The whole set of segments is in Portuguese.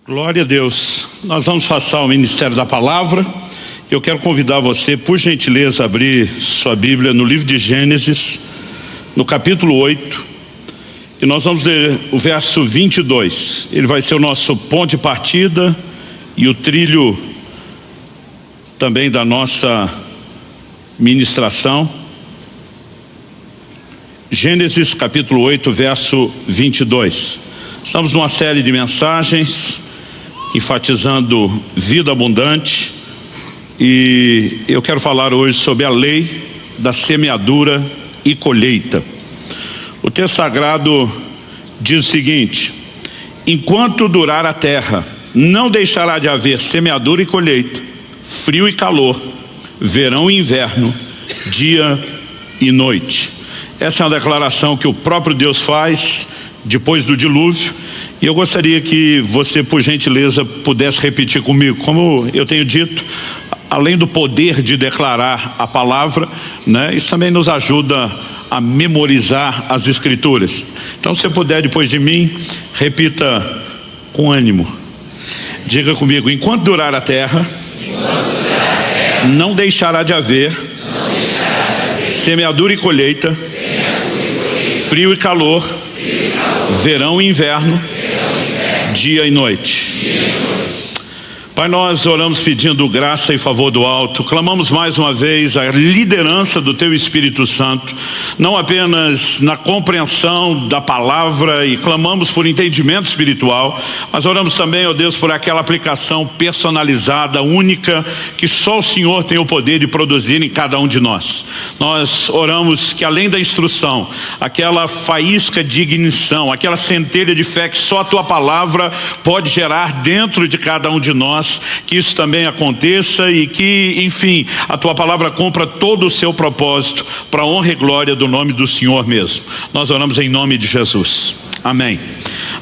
Glória a Deus. Nós vamos passar o Ministério da Palavra. Eu quero convidar você, por gentileza, a abrir sua Bíblia no livro de Gênesis, no capítulo 8. E nós vamos ler o verso 22. Ele vai ser o nosso ponto de partida e o trilho também da nossa ministração. Gênesis capítulo 8, verso 22. Estamos numa série de mensagens enfatizando vida abundante, e eu quero falar hoje sobre a lei da semeadura e colheita. O texto sagrado diz o seguinte: enquanto durar a terra, não deixará de haver semeadura e colheita, frio e calor, verão e inverno, dia e noite. Essa é uma declaração que o próprio Deus faz depois do dilúvio, e eu gostaria que você, por gentileza, pudesse repetir comigo. Como eu tenho dito, além do poder de declarar a palavra, isso também nos ajuda a memorizar as escrituras. Então, se você puder, depois de mim, repita com ânimo. Diga comigo: enquanto durar a terra, não deixará de haver semeadura e colheita, frio e calor, verão e inverno, dia e noite. Pai, nós oramos pedindo graça e favor do alto. Clamamos mais uma vez a liderança do Teu Espírito Santo, não apenas na compreensão da palavra, e clamamos por entendimento espiritual, mas oramos também, ó Deus, por aquela aplicação personalizada, única, que só o Senhor tem o poder de produzir em cada um de nós. Nós oramos que, além da instrução, aquela faísca de ignição, aquela centelha de fé que só a Tua palavra pode gerar dentro de cada um de nós, que isso também aconteça, e que, enfim, a Tua palavra cumpra todo o seu propósito para a honra e glória do nome do Senhor mesmo. Nós oramos em nome de Jesus. Amém.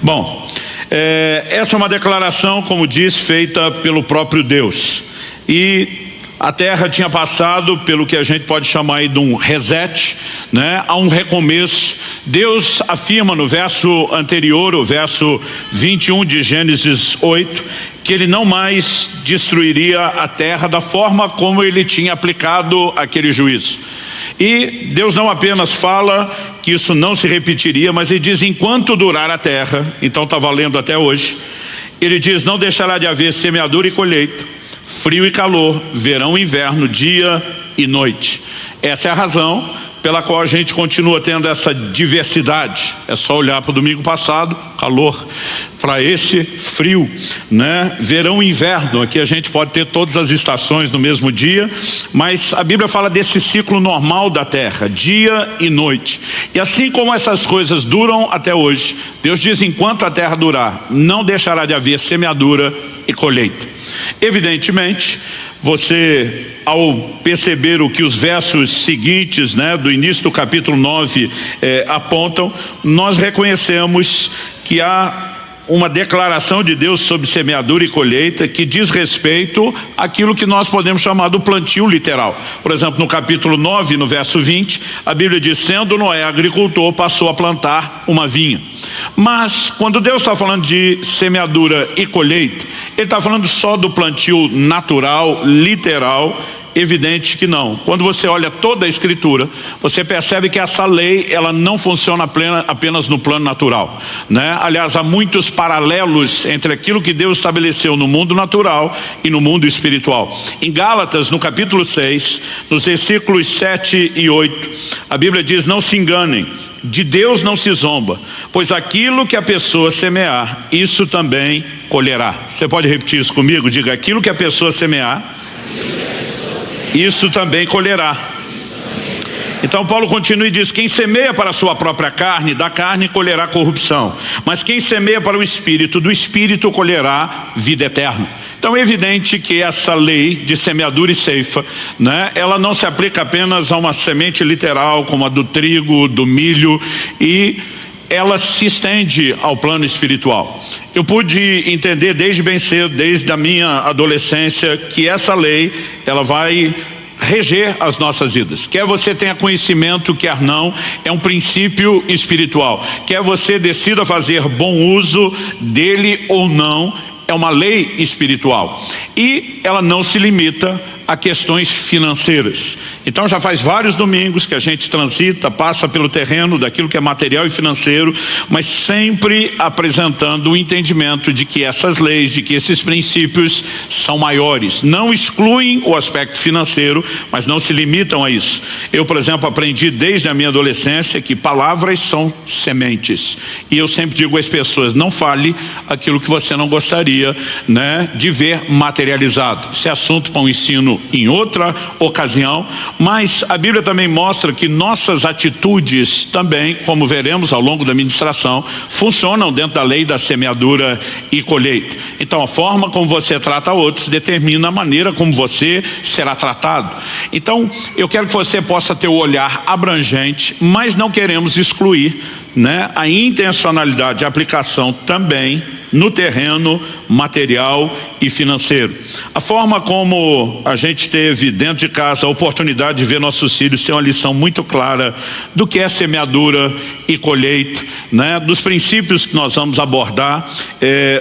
Bom, essa é uma declaração, como diz, feita pelo próprio Deus. E a terra tinha passado pelo que a gente pode chamar aí de um reset, a um recomeço. Deus afirma no verso anterior, o verso 21 de Gênesis 8, que Ele não mais destruiria a terra da forma como Ele tinha aplicado aquele juízo. E Deus não apenas fala que isso não se repetiria, mas Ele diz: enquanto durar a terra, então está valendo até hoje. Ele diz: não deixará de haver semeadura e colheita, frio e calor, verão e inverno, dia e noite. Essa é a razão pela qual a gente continua tendo essa diversidade. É só olhar para o domingo passado, calor, para esse frio, verão e inverno. Aqui a gente pode ter todas as estações no mesmo dia, mas a Bíblia fala desse ciclo normal da terra, dia e noite. E assim como essas coisas duram até hoje, Deus diz: enquanto a terra durar, não deixará de haver semeadura e colheita. Evidentemente, você, ao perceber o que os versos seguintes, do início do capítulo 9 apontam, nós reconhecemos que há uma declaração de Deus sobre semeadura e colheita que diz respeito àquilo que nós podemos chamar do plantio literal. Por exemplo, no capítulo 9, no verso 20, a Bíblia diz: sendo Noé agricultor, passou a plantar uma vinha. Mas quando Deus está falando de semeadura e colheita, Ele está falando só do plantio natural, literal? Evidente que não. Quando você olha toda a Escritura, você percebe que essa lei, ela não funciona apenas no plano natural, Aliás, há muitos paralelos entre aquilo que Deus estabeleceu no mundo natural e no mundo espiritual. Em Gálatas, no capítulo 6, nos versículos 7 e 8, a Bíblia diz: não se enganem, de Deus não se zomba, pois aquilo que a pessoa semear, isso também colherá. Você pode repetir isso comigo? Diga: aquilo que a pessoa semear, isso também colherá. Então Paulo continua e diz: quem semeia para a sua própria carne, da carne colherá corrupção, mas quem semeia para o Espírito, do Espírito colherá vida eterna. Então é evidente que essa lei de semeadura e ceifa, ela não se aplica apenas a uma semente literal como a do trigo, do milho, e ela se estende ao plano espiritual. Eu pude entender desde bem cedo, desde a minha adolescência, que essa lei, ela vai reger as nossas vidas. Quer você tenha conhecimento, quer não, é um princípio espiritual. Quer você decida fazer bom uso dele ou não, é uma lei espiritual e ela não se limita a questões financeiras. Então já faz vários domingos que a gente transita, passa pelo terreno daquilo que é material e financeiro, mas sempre apresentando o entendimento de que essas leis, de que esses princípios são maiores. Não excluem o aspecto financeiro, mas não se limitam a isso. Eu, por exemplo, aprendi desde a minha adolescência que palavras são sementes. E eu sempre digo às pessoas, não fale aquilo que você não gostaria, né, de ver materializado. Esse é assunto para um ensino em outra ocasião, mas a Bíblia também mostra que nossas atitudes também, como veremos ao longo da ministração, funcionam dentro da lei da semeadura e colheita. Então a forma como você trata outros determina a maneira como você será tratado. Então eu quero que você possa ter o olhar abrangente, mas não queremos excluir, né, a intencionalidade de aplicação também no terreno material e financeiro. A forma como a gente teve dentro de casa a oportunidade de ver nossos filhos tem uma lição muito clara do que é semeadura e colheita, né? Dos princípios que nós vamos abordar.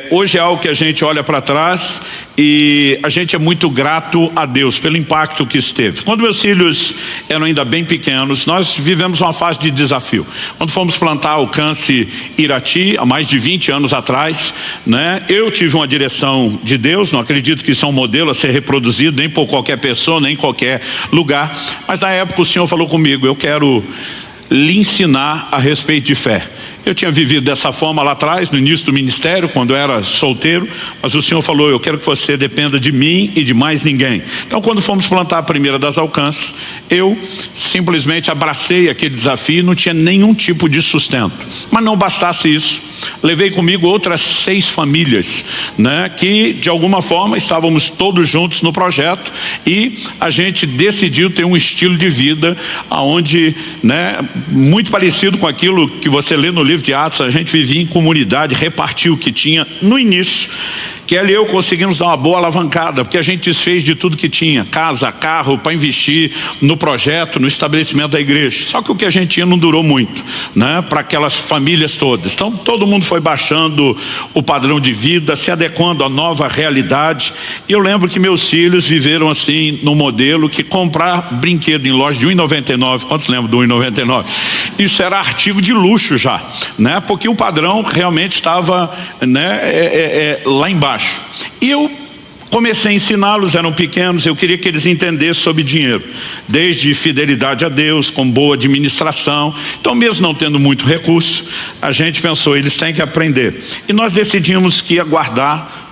Hoje é algo que a gente olha para trás e a gente é muito grato a Deus pelo impacto que isso teve. Quando meus filhos eram ainda bem pequenos, nós vivemos uma fase de desafio. Quando fomos plantar Alcance Irati, há mais de 20 anos atrás, né, eu tive uma direção de Deus, não acredito que isso é um modelo a ser reproduzido nem por qualquer pessoa, nem em qualquer lugar, mas na época o Senhor falou comigo, eu quero lhe ensinar a respeito de fé. Eu tinha vivido dessa forma lá atrás, no início do ministério, quando eu era solteiro, mas o Senhor falou, eu quero que você dependa de mim e de mais ninguém. Então quando fomos plantar a primeira das Alcances, eu simplesmente abracei aquele desafio e não tinha nenhum tipo de sustento. Mas não bastasse isso, levei comigo outras 6 famílias, né, que de alguma forma estávamos todos juntos no projeto e a gente decidiu ter um estilo de vida onde, né, muito parecido com aquilo que você lê no livro de Atos, a gente vivia em comunidade, repartia o que tinha no início. Kelly e eu conseguimos dar uma boa alavancada, porque a gente desfez de tudo que tinha, casa, carro, para investir no projeto, no estabelecimento da igreja. Só que o que a gente tinha não durou muito, né, para aquelas famílias todas. Então todo mundo foi baixando o padrão de vida, se adequando à nova realidade. E eu lembro que meus filhos viveram assim, no modelo que comprar brinquedo em loja de R$1,99, quantos lembram do R$1,99? Isso era artigo de luxo já, né, porque o padrão realmente estava, né, lá embaixo. E eu comecei a ensiná-los, eram pequenos, eu queria que eles entendessem sobre dinheiro, desde fidelidade a Deus, com boa administração. Então mesmo não tendo muito recurso, a gente pensou, eles têm que aprender. E nós decidimos que ia guardar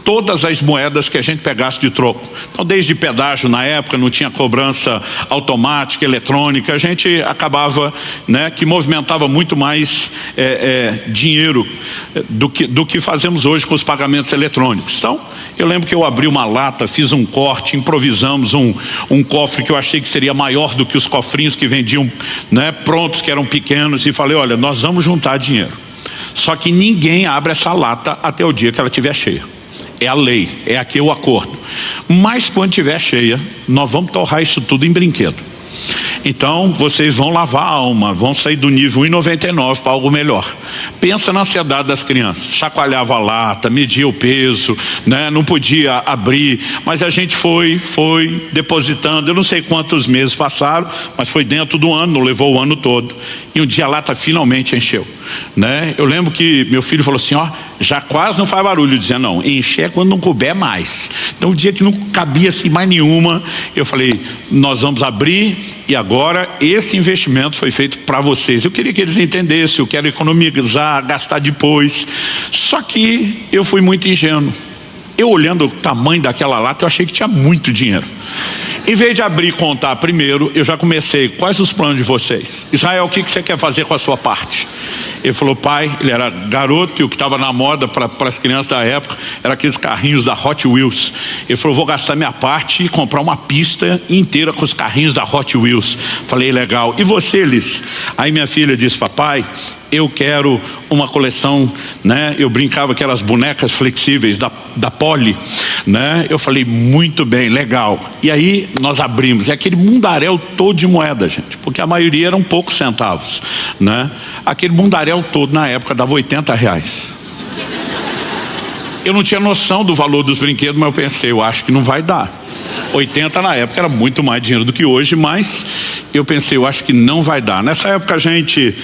todas as moedas que a gente pegasse de troco. Então desde pedágio na época, não tinha cobrança automática, eletrônica, a gente acabava, né, que movimentava muito mais dinheiro do que fazemos hoje com os pagamentos eletrônicos. Então eu lembro que eu abri uma lata, fiz um corte, improvisamos um cofre que eu achei que seria maior do que os cofrinhos que vendiam, né, prontos, que eram pequenos, e falei, olha, nós vamos juntar dinheiro, só que ninguém abre essa lata até o dia que ela estiver cheia. É a lei, é aqui o acordo. Mas quando estiver cheia, nós vamos torrar isso tudo em brinquedo. Então vocês vão lavar a alma, vão sair do nível 1,99 para algo melhor. Pensa na ansiedade das crianças, chacoalhava a lata, media o peso, né? Não podia abrir, mas a gente foi depositando. Eu não sei quantos meses passaram, mas foi dentro do ano, não levou o ano todo. E um dia a lata finalmente encheu, né? Eu lembro que meu filho falou assim, ó, já quase não faz barulho, dizendo, não, encher é quando não couber mais. Então o dia que não cabia assim mais nenhuma, eu falei, nós vamos abrir e agora esse investimento foi feito para vocês. Eu queria que eles entendessem, eu quero economizar, gastar depois. Só que eu fui muito ingênuo. Eu olhando o tamanho daquela lata, eu achei que tinha muito dinheiro. Em vez de abrir e contar primeiro, eu já comecei, quais os planos de vocês? Israel, o que você quer fazer com a sua parte? Ele falou, pai, ele era garoto e o que estava na moda para as crianças da época era aqueles carrinhos da Hot Wheels. Ele falou, vou gastar minha parte e comprar uma pista inteira com os carrinhos da Hot Wheels. Falei, legal. E você, Liz? Aí minha filha disse, papai, eu quero uma coleção, né? Eu brincava que eram as bonecas flexíveis da Poli, né? Eu falei, muito bem, legal. E aí nós abrimos, é aquele mundaréu todo de moeda, gente, porque a maioria eram poucos centavos, né? Aquele mundaréu todo na época dava R$80. Eu não tinha noção do valor dos brinquedos, mas eu pensei, eu acho que não vai dar. 80 na época era muito mais dinheiro do que hoje, mas eu pensei, eu acho que não vai dar. Nessa época a gente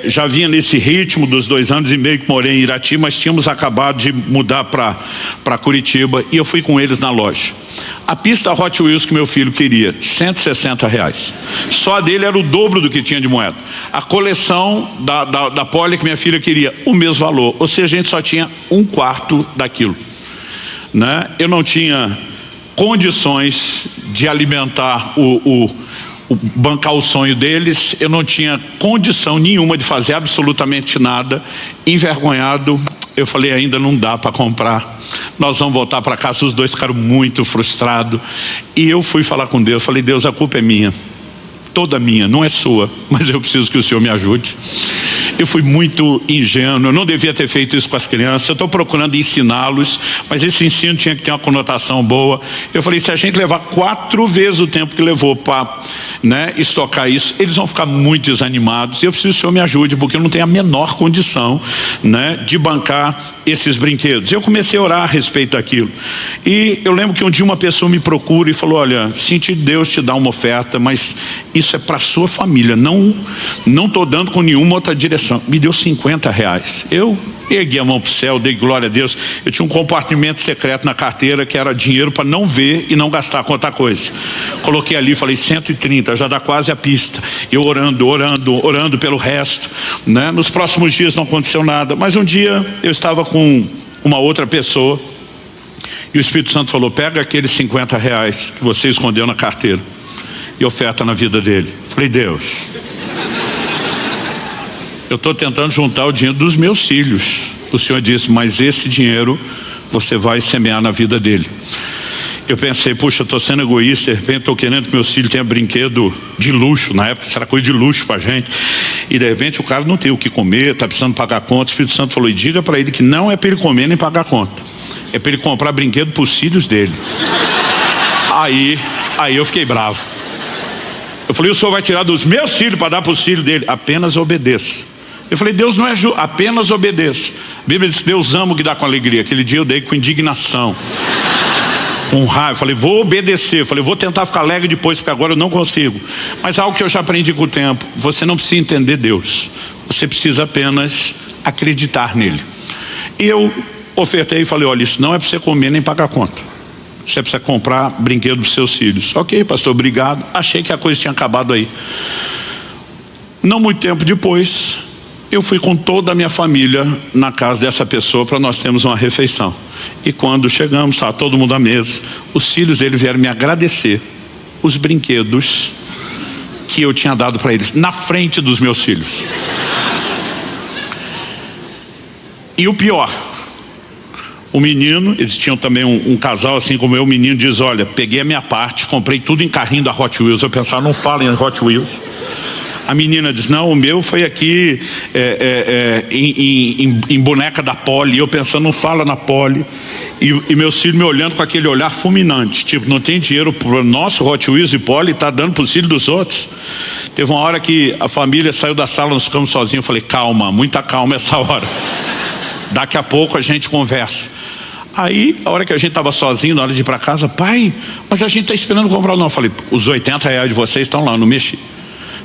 já vinha nesse ritmo dos 2 anos e meio que morei em Irati, mas tínhamos acabado de mudar para Curitiba e eu fui com eles na loja. A pista Hot Wheels que meu filho queria, R$160. Só a dele era o dobro do que tinha de moeda. A coleção da Poli que minha filha queria, o mesmo valor. Ou seja, a gente só tinha 1/4 daquilo, né? Eu não tinha condições de alimentar bancar o sonho deles. Eu não tinha condição nenhuma de fazer absolutamente nada. Envergonhado, eu falei, ainda não dá para comprar, nós vamos voltar para casa. Os dois ficaram muito frustrados e eu fui falar com Deus, falei, Deus, a culpa é minha, toda minha, não é sua, mas eu preciso que o Senhor me ajude. Eu fui muito ingênuo, eu não devia ter feito isso com as crianças. Eu estou procurando ensiná-los, mas esse ensino tinha que ter uma conotação boa. Eu falei, se a gente levar 4 vezes o tempo que levou para estocar isso, eles vão ficar muito desanimados. E eu preciso que o Senhor me ajude, porque eu não tenho a menor condição de bancar esses brinquedos. Eu comecei a orar a respeito daquilo. E eu lembro que um dia uma pessoa me procura e falou, olha, senti Deus te dar uma oferta, mas isso é para sua família, não estou dando com nenhuma outra direção. Me deu R$50. Eu ergui a mão para o céu, dei glória a Deus. Eu tinha um compartimento secreto na carteira que era dinheiro para não ver e não gastar com outra coisa. Coloquei ali, falei 130, já dá quase a pista. Eu orando pelo resto, Nos próximos dias não aconteceu nada, mas um dia eu estava com uma outra pessoa e o Espírito Santo falou, pega aqueles R$50 que você escondeu na carteira e oferta na vida dele. Falei, Deus, eu estou tentando juntar o dinheiro dos meus filhos. O Senhor disse, mas esse dinheiro você vai semear na vida dele. Eu pensei, puxa, eu estou sendo egoísta, de repente estou querendo que meus filhos tenham brinquedo de luxo. Na época isso era coisa de luxo para a gente. E de repente o cara não tem o que comer, está precisando pagar conta. O Espírito Santo falou, e diga para ele que não é para ele comer nem pagar conta. É para ele comprar brinquedo para os filhos dele. Aí eu fiquei bravo. Eu falei, o Senhor vai tirar dos meus filhos para dar para os filhos dele? Apenas obedeça. Eu falei, Deus não é justo, apenas obedeça. A Bíblia diz que Deus ama o que dá com alegria. Aquele dia eu dei com indignação, com raiva. Eu falei, vou obedecer. Eu falei, vou tentar ficar alegre depois, porque agora eu não consigo. Mas algo que eu já aprendi com o tempo, você não precisa entender Deus, você precisa apenas acreditar nele. E eu ofertei e falei, olha, isso não é para você comer nem pagar conta, você precisa comprar brinquedo para os seus filhos. Ok, pastor, obrigado. Achei que a coisa tinha acabado aí. Não muito tempo depois, eu fui com toda a minha família na casa dessa pessoa para nós termos uma refeição. E quando chegamos, estava todo mundo à mesa, os filhos dele vieram me agradecer os brinquedos que eu tinha dado para eles, na frente dos meus filhos. E o pior, o menino, eles tinham também um casal assim como eu, o menino diz, olha, peguei a minha parte, comprei tudo em carrinho da Hot Wheels. Eu pensava, não falem em Hot Wheels. A menina diz, não, o meu foi aqui em boneca da Poli. Eu pensando, não fala na Poli. E meus filhos me olhando com aquele olhar fulminante, tipo, não tem dinheiro para o nosso Hot Wheels e Poli, está dando para os filhos dos outros. Teve uma hora que a família saiu da sala, nós ficamos sozinhos. Eu falei, calma, muita calma essa hora, daqui a pouco a gente conversa. Aí, a hora que a gente estava sozinho, na hora de ir para casa, pai, mas a gente está esperando comprar. Não, eu falei, os R$80 de vocês estão lá, eu não mexi.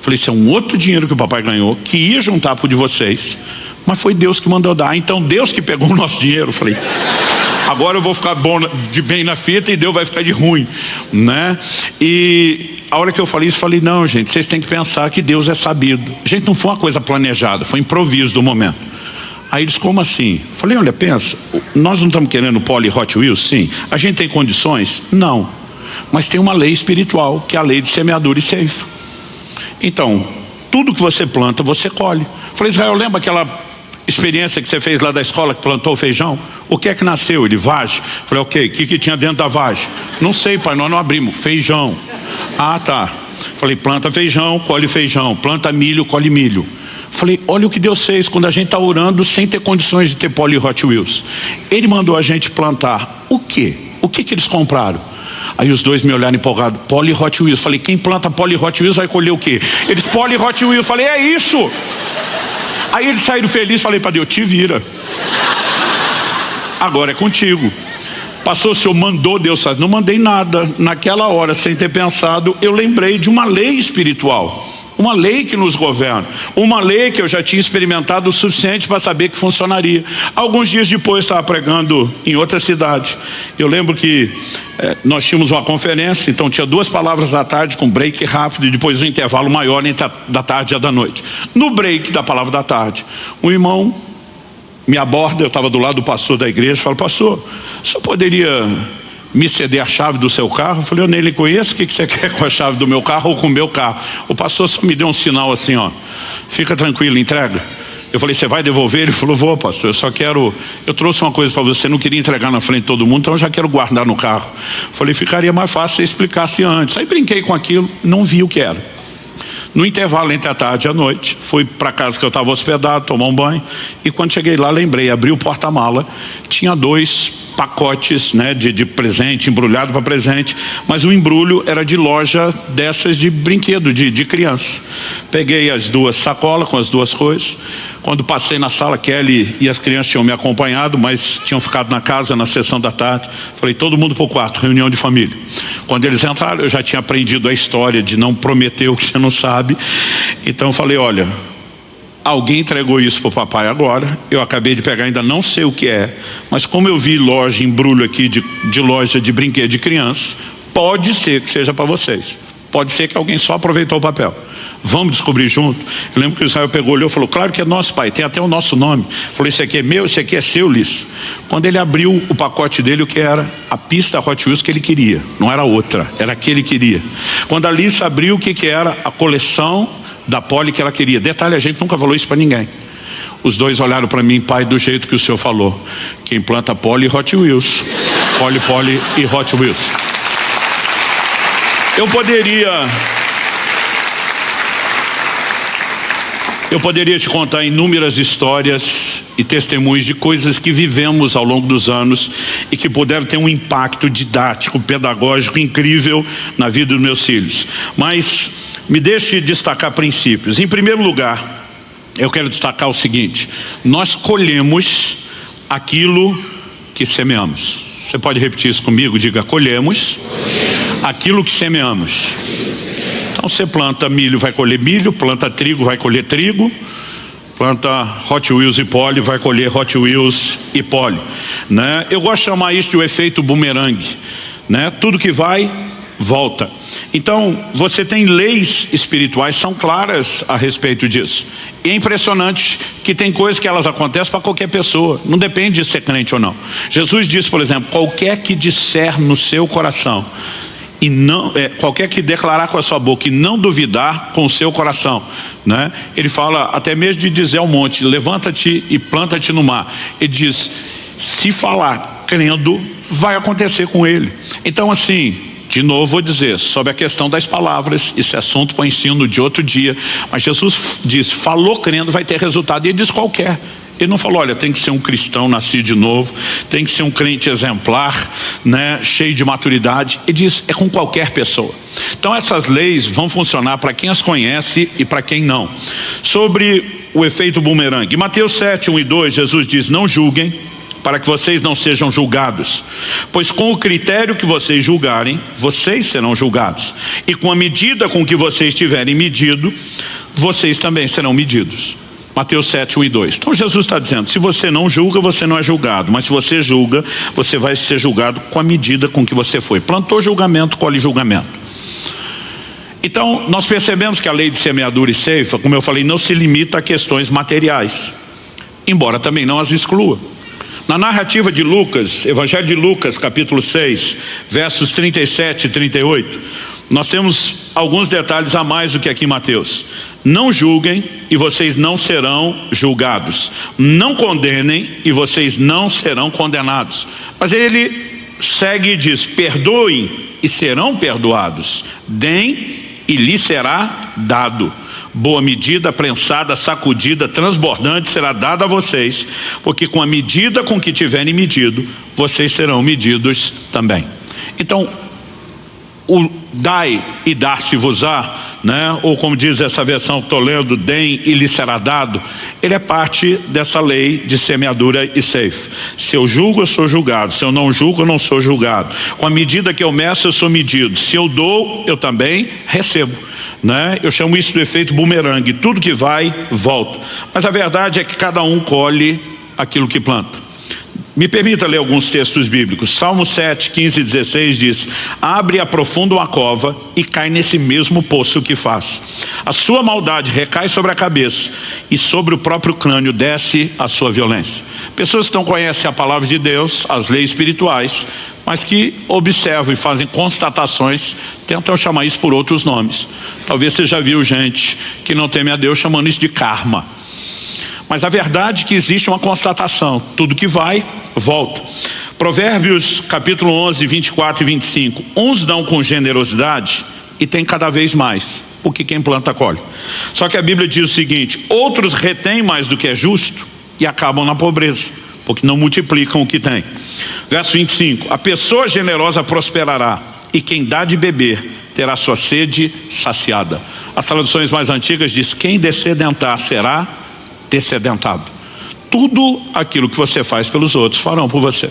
Falei, isso é um outro dinheiro que o papai ganhou, que ia juntar para o de vocês, mas foi Deus que mandou dar. Então Deus que pegou o nosso dinheiro. Falei, agora eu vou ficar bom de bem na fita e Deus vai ficar de ruim, E a hora que eu falei isso, falei, não, gente, vocês têm que pensar que Deus é sabido. Gente, não foi uma coisa planejada, foi improviso do momento. Aí eles, como assim? Falei, olha, pensa, nós não estamos querendo Poli Hot Wheels? Sim. A gente tem condições? Não. Mas tem uma lei espiritual, que é a lei de semeadura e ceifa. Então, tudo que você planta, você colhe. Falei, Israel, lembra aquela experiência que você fez lá da escola, que plantou feijão? O que é que nasceu? Ele, vagem. Falei, ok, o que tinha dentro da vagem? Não sei, pai, nós não abrimos. Feijão. Ah, tá. Falei, planta feijão, colhe feijão. Planta milho, colhe milho. Falei, olha o que Deus fez quando a gente está orando sem ter condições de ter Poli Hot Wheels. Ele mandou a gente plantar o quê? O que eles compraram? Aí os dois me olharam empolgados, Poli Hot Wheels. Falei, quem planta Poli Hot Wheels vai colher o quê? Eles, Poli Hot Wheels. Falei, é isso. Aí eles saíram felizes, falei para Deus, te vira. agora é contigo. Pastor, o senhor mandou Deus fazer? Não mandei nada. Naquela hora, sem ter pensado, eu lembrei de uma lei espiritual, uma lei que nos governa, uma lei que eu já tinha experimentado o suficiente para saber que funcionaria. Alguns dias depois, estava pregando em outra cidade. Eu lembro que nós tínhamos uma conferência, então tinha 2 palavras da tarde com break rápido e depois um intervalo maior entre da tarde e a da noite. No break da palavra da tarde, um irmão me aborda, eu estava do lado do pastor da igreja, fala: pastor, o senhor poderia me ceder a chave do seu carro? Eu falei: eu nem lhe conheço, o que você quer com a chave do meu carro ou com o meu carro? O pastor só me deu um sinal assim, ó, fica tranquilo, entrega. Eu falei: você vai devolver? Ele falou: vou, pastor, eu trouxe uma coisa para você, não queria entregar na frente de todo mundo, então eu já quero guardar no carro. Eu falei: ficaria mais fácil se você explicasse antes. Aí brinquei com aquilo, não vi o que era. No intervalo entre a tarde e a noite, fui para casa que eu estava hospedado, tomar um banho, e quando cheguei lá, lembrei, abri o porta-mala, tinha 2 pacotes, né, de presente, embrulhado para presente, mas o embrulho era de loja dessas de brinquedo, de criança. Peguei as 2 sacolas com as 2 coisas. Quando passei na sala, Kelly e as crianças tinham me acompanhado, mas tinham ficado na casa na sessão da tarde. Falei: todo mundo para o quarto, reunião de família. Quando eles entraram, eu já tinha aprendido a história de não prometer o que você não sabe. Então eu falei: olha, alguém entregou isso para o papai agora, eu acabei de pegar, ainda não sei o que é, mas como eu vi loja, embrulho aqui de loja de brinquedo de criança, pode ser que seja para vocês. Pode ser que alguém só aproveitou o papel. Vamos descobrir junto? Eu lembro que o Israel pegou, olhou e falou: claro que é nosso, pai, tem até o nosso nome. Falou: esse aqui é meu, esse aqui é seu, Liz. Quando ele abriu o pacote dele, o que era? A pista Hot Wheels que ele queria. Não era outra, era a que ele queria. Quando a Liz abriu, o que era? A coleção da Polly que ela queria. Detalhe, a gente nunca falou isso para ninguém. Os 2 olharam para mim: pai, do jeito que o senhor falou, quem planta Polly e Hot Wheels. Polly e Hot Wheels. Eu poderia te contar inúmeras histórias e testemunhos de coisas que vivemos ao longo dos anos e que puderam ter um impacto didático, pedagógico incrível na vida dos meus filhos. Mas me deixe destacar princípios. Em primeiro lugar, eu quero destacar o seguinte: nós colhemos aquilo que semeamos. Você pode repetir isso comigo? Diga: colhemos aquilo que semeamos. Então você planta milho, vai colher milho. Planta trigo, vai colher trigo. Planta Hot Wheels e Polly, vai colher Hot Wheels e Polly, né? Eu gosto de chamar isso de o efeito bumerangue, né? Tudo que vai, volta. Então você tem leis espirituais, são claras a respeito disso. E é impressionante que tem coisas que elas acontecem para qualquer pessoa, não depende de ser crente ou não. Jesus disse, por exemplo: qualquer que disser no seu coração e não, qualquer que declarar com a sua boca e não duvidar com o seu coração, né? Ele fala até mesmo de dizer ao monte: levanta-te e planta-te no mar. Ele diz: se falar crendo, vai acontecer com ele. Então, assim, de novo vou dizer sobre a questão das palavras, isso é assunto para o ensino de outro dia, mas Jesus diz: falou crendo, vai ter resultado. E ele diz: qualquer. Ele não falou: olha, tem que ser um cristão nascido de novo, tem que ser um crente exemplar, né, cheio de maturidade. Ele diz: é com qualquer pessoa. Então essas leis vão funcionar para quem as conhece e para quem não. Sobre o efeito bumerangue, Mateus 7, 1 e 2, Jesus diz: não julguem, para que vocês não sejam julgados, pois com o critério que vocês julgarem, vocês serão julgados, e com a medida com que vocês tiverem medido, vocês também serão medidos. Mateus 7, 1 e 2. Então Jesus está dizendo: se você não julga, você não é julgado, mas se você julga, você vai ser julgado com a medida com que você foi. Plantou julgamento, colhe julgamento. Então nós percebemos que a lei de semeadura e ceifa, como eu falei, não se limita a questões materiais, embora também não as exclua. Na narrativa de Lucas, Evangelho de Lucas, capítulo 6, versos 37 e 38, nós temos alguns detalhes a mais do que aqui em Mateus. Não julguem e vocês não serão julgados. Não condenem e vocês não serão condenados. Mas ele segue e diz: perdoem e serão perdoados. Deem e lhes será dado. Boa medida, prensada, sacudida, transbordante será dada a vocês, porque com a medida com que tiverem medido, vocês serão medidos também. Então, o dai e dar-se-vos-á, né? Ou como diz essa versão que estou lendo, deem e lhe será dado, ele é parte dessa lei de semeadura e ceifa. Se eu julgo, eu sou julgado. Se eu não julgo, eu não sou julgado. Com a medida que eu meço, eu sou medido. Se eu dou, eu também recebo, né? Eu chamo isso do efeito bumerangue. Tudo que vai, volta. Mas a verdade é que cada um colhe aquilo que planta. Me permita ler alguns textos bíblicos. Salmo 7, 15 e 16 diz: abre e aprofunda uma cova e cai nesse mesmo poço que faz. A sua maldade recai sobre a cabeça e sobre o próprio crânio desce a sua violência. Pessoas que não conhecem a palavra de Deus, as leis espirituais, mas que observam e fazem constatações, tentam chamar isso por outros nomes. Talvez você já viu gente que não teme a Deus chamando isso de karma. Mas a verdade é que existe uma constatação: tudo que vai, volta. Provérbios capítulo 11, 24 e 25. Uns dão com generosidade e tem cada vez mais, porque quem planta colhe. Só que a Bíblia diz o seguinte: outros retêm mais do que é justo e acabam na pobreza, porque não multiplicam o que tem. Verso 25. A pessoa generosa prosperará e quem dá de beber terá sua sede saciada. As traduções mais antigas diz: quem dessedentar será dessedentado. Tudo aquilo que você faz pelos outros farão por você.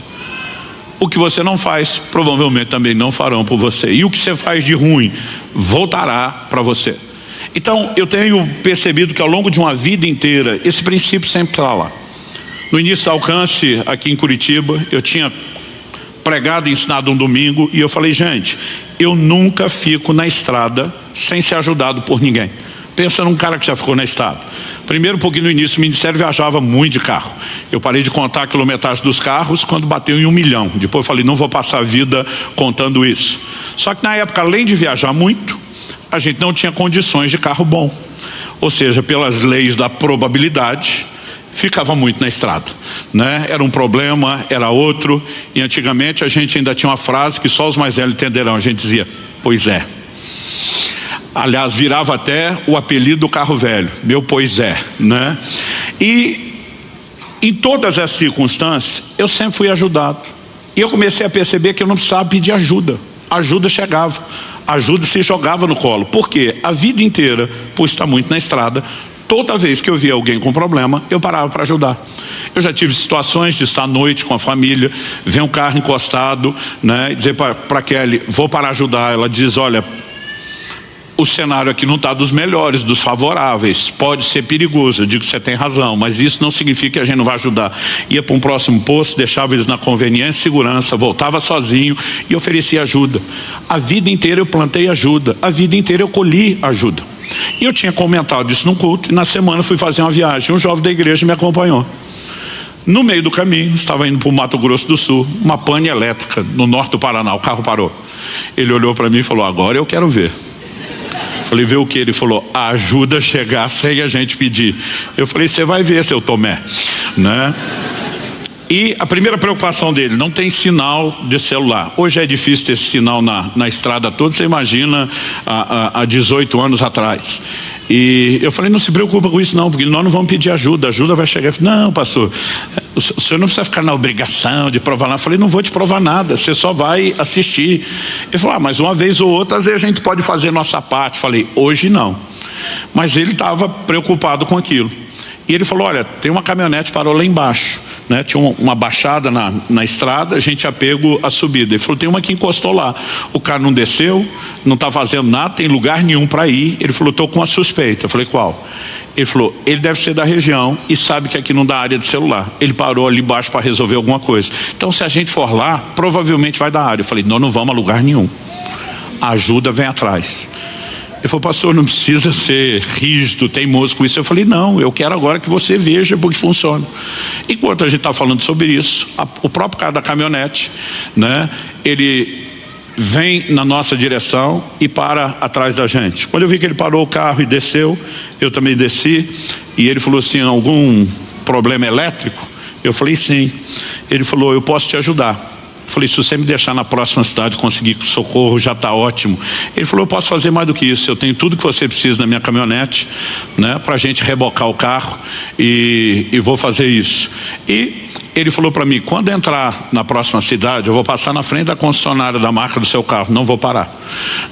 O que você não faz, provavelmente também não farão por você. E o que você faz de ruim voltará para você. Então eu tenho percebido que ao longo de uma vida inteira esse princípio sempre está lá. No início do Alcance aqui em Curitiba, eu tinha pregado e ensinado um domingo e eu falei: gente, eu nunca fico na estrada sem ser ajudado por ninguém. Pensa num cara que já ficou na estrada. Primeiro porque no início o ministério viajava muito de carro. Eu parei de contar a quilometragem dos carros quando bateu em 1 milhão. Depois eu falei: não vou passar a vida contando isso. Só que na época, além de viajar muito, a gente não tinha condições de carro bom. Ou seja, pelas leis da probabilidade, ficava muito na estrada, né? Era um problema, era outro. E antigamente a gente ainda tinha uma frase que só os mais velhos entenderão. A gente dizia: pois é. Aliás, virava até o apelido do carro velho, meu pois é, né? E em todas as circunstâncias eu sempre fui ajudado. E eu comecei a perceber que eu não precisava pedir ajuda. A ajuda chegava, a ajuda se jogava no colo. Por quê? A vida inteira, por estar muito na estrada, toda vez que eu via alguém com problema, eu parava para ajudar. Eu já tive situações de estar à noite com a família, ver um carro encostado, né? Dizer para Kelly: vou para ajudar. Ela diz: olha, o cenário aqui não está dos melhores, dos favoráveis, pode ser perigoso. Eu digo: você tem razão, mas isso não significa que a gente não vai ajudar. Ia para um próximo posto, deixava eles na conveniência e segurança, voltava sozinho e oferecia ajuda. A vida inteira eu plantei ajuda, a vida inteira eu colhi ajuda. E eu tinha comentado isso num culto, e na semana fui fazer uma viagem. Um jovem da igreja me acompanhou. No meio do caminho, estava indo para o Mato Grosso do Sul, uma pane elétrica no norte do Paraná, o carro parou. Ele olhou para mim e falou: agora eu quero ver. Falei: vê o que? Ele falou: a ajuda chegar sem a gente pedir. Eu falei: você vai ver, seu Tomé, né? E a primeira preocupação dele: não tem sinal de celular. Hoje é difícil ter esse sinal na estrada toda, você imagina há 18 anos atrás. E eu falei: não se preocupa com isso não, porque nós não vamos pedir ajuda, a ajuda vai chegar. Eu falei: não, pastor, o senhor não precisa ficar na obrigação de provar nada. Eu falei: não vou te provar nada, você só vai assistir. Ele falou: mas uma vez ou outra, às vezes a gente pode fazer nossa parte. Eu falei: hoje não. Mas ele estava preocupado com aquilo. E ele falou: olha, tem uma caminhonete parou lá embaixo, né? Tinha uma baixada na estrada, a gente tinha pego a subida. Ele falou: tem uma que encostou lá. O cara não desceu, não está fazendo nada, tem lugar nenhum para ir. Ele falou: estou com uma suspeita. Eu falei: qual? Ele falou: ele deve ser da região e sabe que aqui não dá área de celular. Ele parou ali embaixo para resolver alguma coisa. Então se a gente for lá, provavelmente vai dar área. Eu falei: nós não vamos a lugar nenhum. A ajuda vem atrás. Ele falou: pastor, não precisa ser rígido, teimoso com isso. Eu falei: não, eu quero agora que você veja porque funciona. Enquanto a gente está falando sobre isso, o próprio cara da caminhonete, né, ele vem na nossa direção e para atrás da gente. Quando eu vi que ele parou o carro e desceu, eu também desci. E ele falou assim: algum problema elétrico? Eu falei: sim. Ele falou: eu posso te ajudar. Eu falei: se você me deixar na próxima cidade conseguir socorro, já está ótimo. Ele falou: eu posso fazer mais do que isso, eu tenho tudo que você precisa na minha caminhonete, né, para a gente rebocar o carro, e vou fazer isso. E ele falou para mim, quando entrar na próxima cidade, eu vou passar na frente da concessionária da marca do seu carro, não vou parar,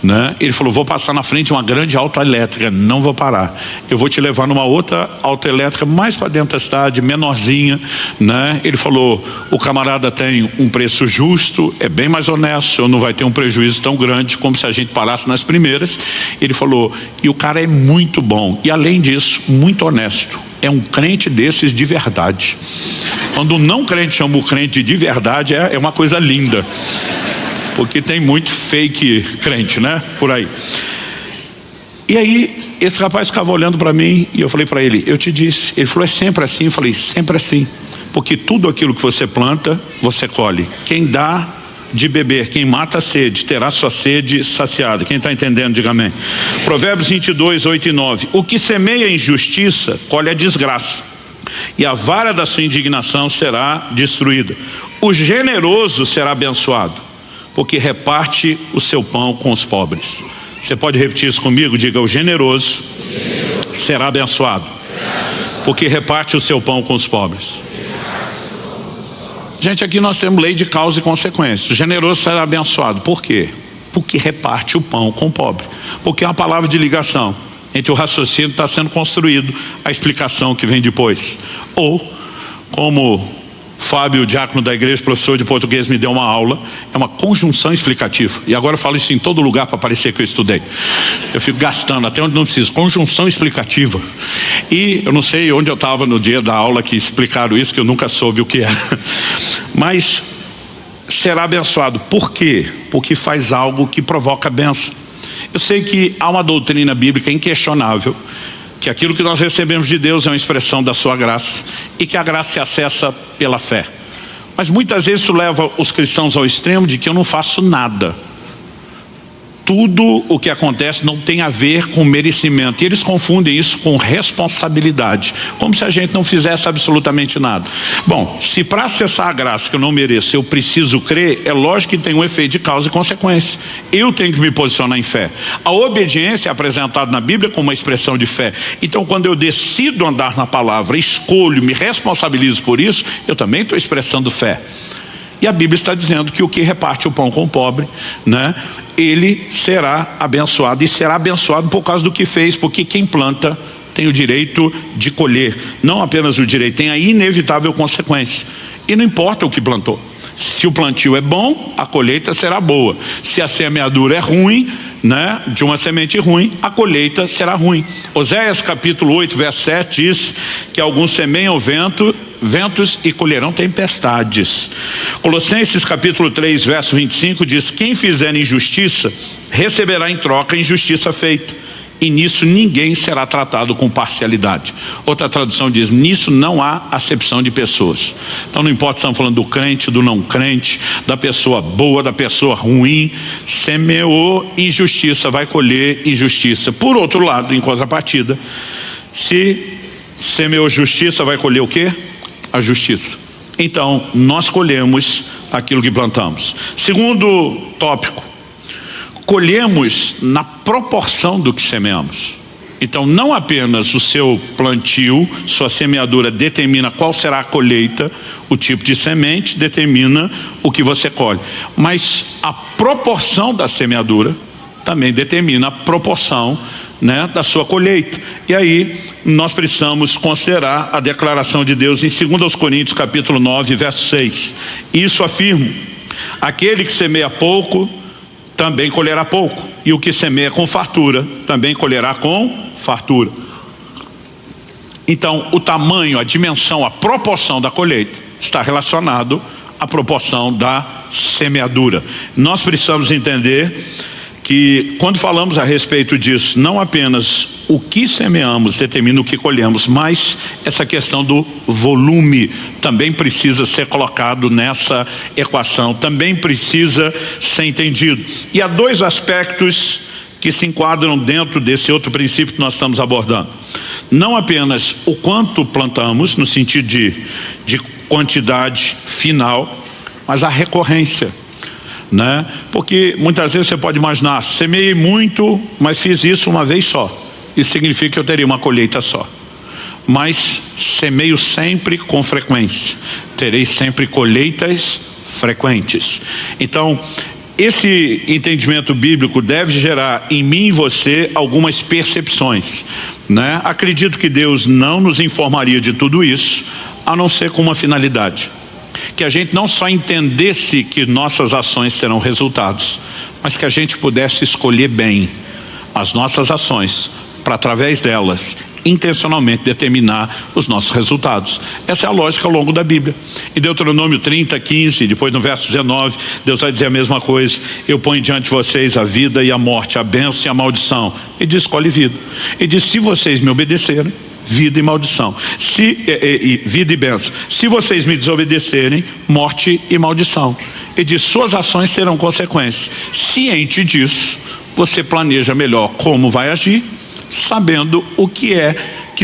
né? Ele falou, vou passar na frente de uma grande autoelétrica, não vou parar. Eu vou te levar numa outra autoelétrica mais para dentro da cidade, menorzinha, né? Ele falou, o camarada tem um preço justo, é bem mais honesto, eu não vai ter um prejuízo tão grande como se a gente parasse nas primeiras. Ele falou, e o cara é muito bom, e além disso, muito honesto. É um crente desses de verdade. Quando um não crente chama o crente de verdade, é uma coisa linda. Porque tem muito fake crente, né? Por aí. E aí, esse rapaz ficava olhando para mim e eu falei para ele, eu te disse. Ele falou, é sempre assim? Eu falei, sempre assim. Porque tudo aquilo que você planta, você colhe. Quem dá de beber, quem mata a sede, terá sua sede saciada. Quem está entendendo, diga amém. Provérbios 22, 8 e 9. O que semeia injustiça, colhe a desgraça, e a vara da sua indignação será destruída. O generoso será abençoado, porque reparte o seu pão com os pobres. Você pode repetir isso comigo? Diga, o generoso será abençoado, porque reparte o seu pão com os pobres. Gente, aqui nós temos lei de causa e consequência. O generoso será abençoado. Por quê? Porque reparte o pão com o pobre. Porque é uma palavra de ligação entre o raciocínio que está sendo construído, a explicação que vem depois. Ou, como Fábio, diácono da igreja, professor de português, me deu uma aula, é uma conjunção explicativa. E agora eu falo isso em todo lugar para parecer que eu estudei. Eu fico gastando até onde não preciso. Conjunção explicativa. E eu não sei onde eu estava no dia da aula que explicaram isso, que eu nunca soube o que era. Mas será abençoado. Por quê? Porque faz algo que provoca bênção. Eu sei que há uma doutrina bíblica inquestionável, que aquilo que nós recebemos de Deus é uma expressão da sua graça, e que a graça se acessa pela fé. Mas muitas vezes isso leva os cristãos ao extremo de que eu não faço nada. Tudo o que acontece não tem a ver com merecimento. E eles confundem isso com responsabilidade, como se a gente não fizesse absolutamente nada. Bom, se para acessar a graça que eu não mereço eu preciso crer, é lógico que tem um efeito de causa e consequência. Eu tenho que me posicionar em fé. A obediência é apresentada na Bíblia como uma expressão de fé. Então quando eu decido andar na palavra, escolho, me responsabilizo por isso, eu também estou expressando fé. E a Bíblia está dizendo que o que reparte o pão com o pobre, né, ele será abençoado, e será abençoado por causa do que fez, porque quem planta tem o direito de colher. Não apenas o direito, tem a inevitável consequência. E não importa o que plantou. Se o plantio é bom, a colheita será boa. Se a semeadura é ruim, né, de uma semente ruim, a colheita será ruim. Oséias capítulo 8, verso 7 diz que alguns semeiam ventos e colherão tempestades. Colossenses capítulo 3, verso 25 diz, quem fizer injustiça, receberá em troca a injustiça feita. E nisso ninguém será tratado com parcialidade. Outra tradução diz, nisso não há acepção de pessoas. Então não importa se estamos falando do crente, do não crente, da pessoa boa, da pessoa ruim. Semeou injustiça, vai colher injustiça. Por outro lado, em contrapartida, se semeou justiça, vai colher o quê? A justiça. Então nós colhemos aquilo que plantamos. Segundo tópico, colhemos na proporção do que semeamos. Então não apenas o seu plantio, sua semeadura determina qual será a colheita, o tipo de semente determina o que você colhe, mas a proporção da semeadura também determina a proporção, né, da sua colheita. E aí nós precisamos considerar a declaração de Deus em 2 Coríntios capítulo 9, verso 6. Isso afirmo, aquele que semeia pouco também colherá pouco, e o que semeia com fartura também colherá com fartura. Então o tamanho, a dimensão, a proporção da colheita está relacionado à proporção da semeadura. Nós precisamos entender que quando falamos a respeito disso, não apenas o que semeamos determina o que colhemos, mas essa questão do volume também precisa ser colocado nessa equação, também precisa ser entendido. E há dois aspectos que se enquadram dentro desse outro princípio que nós estamos abordando. Não apenas o quanto plantamos, no sentido de quantidade final, mas a recorrência, né? Porque muitas vezes você pode imaginar, semeei muito, mas fiz isso uma vez só. Isso significa que eu teria uma colheita só. mas semeio sempre com frequência, terei sempre colheitas frequentes. Então, esse entendimento bíblico deve gerar em mim e você algumas percepções, né? Acredito que Deus não nos informaria de tudo isso, a não ser com uma finalidade. Que a gente não só entendesse que nossas ações terão resultados, mas que a gente pudesse escolher bem as nossas ações, para através delas, intencionalmente determinar os nossos resultados. Essa é a lógica ao longo da Bíblia. Em Deuteronômio 30, 15, depois no verso 19, Deus vai dizer a mesma coisa: eu ponho diante de vocês a vida e a morte, a bênção e a maldição. E diz: escolhe vida. E diz: se vocês me obedecerem, vida e maldição. Vida e bênção. Se vocês me desobedecerem, morte e maldição. E diz: suas ações terão consequências. Ciente disso, você planeja melhor como vai agir, sabendo o que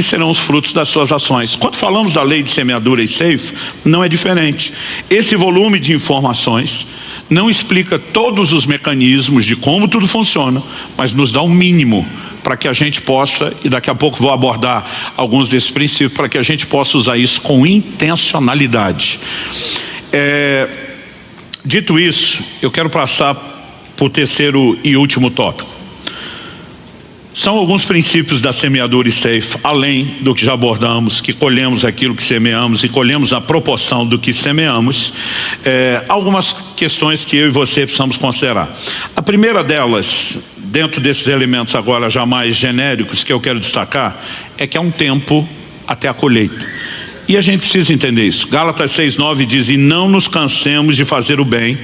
serão os frutos das suas ações. Quando falamos da lei de semeadura e ceifa, não é diferente. Esse volume de informações não explica todos os mecanismos de como tudo funciona, mas nos dá um mínimo para que a gente possa, e daqui a pouco vou abordar alguns desses princípios, para que a gente possa usar isso com intencionalidade. Dito isso, eu quero passar para o terceiro e último tópico. São alguns princípios da semeadura e ceifa, além do que já abordamos, que colhemos aquilo que semeamos e colhemos a proporção do que semeamos. Algumas questões que eu e você precisamos considerar. A primeira delas, dentro desses elementos agora já mais genéricos que eu quero destacar, é que há um tempo até a colheita. E a gente precisa entender isso. Gálatas 6:9 diz: e não nos cansemos de fazer o bem,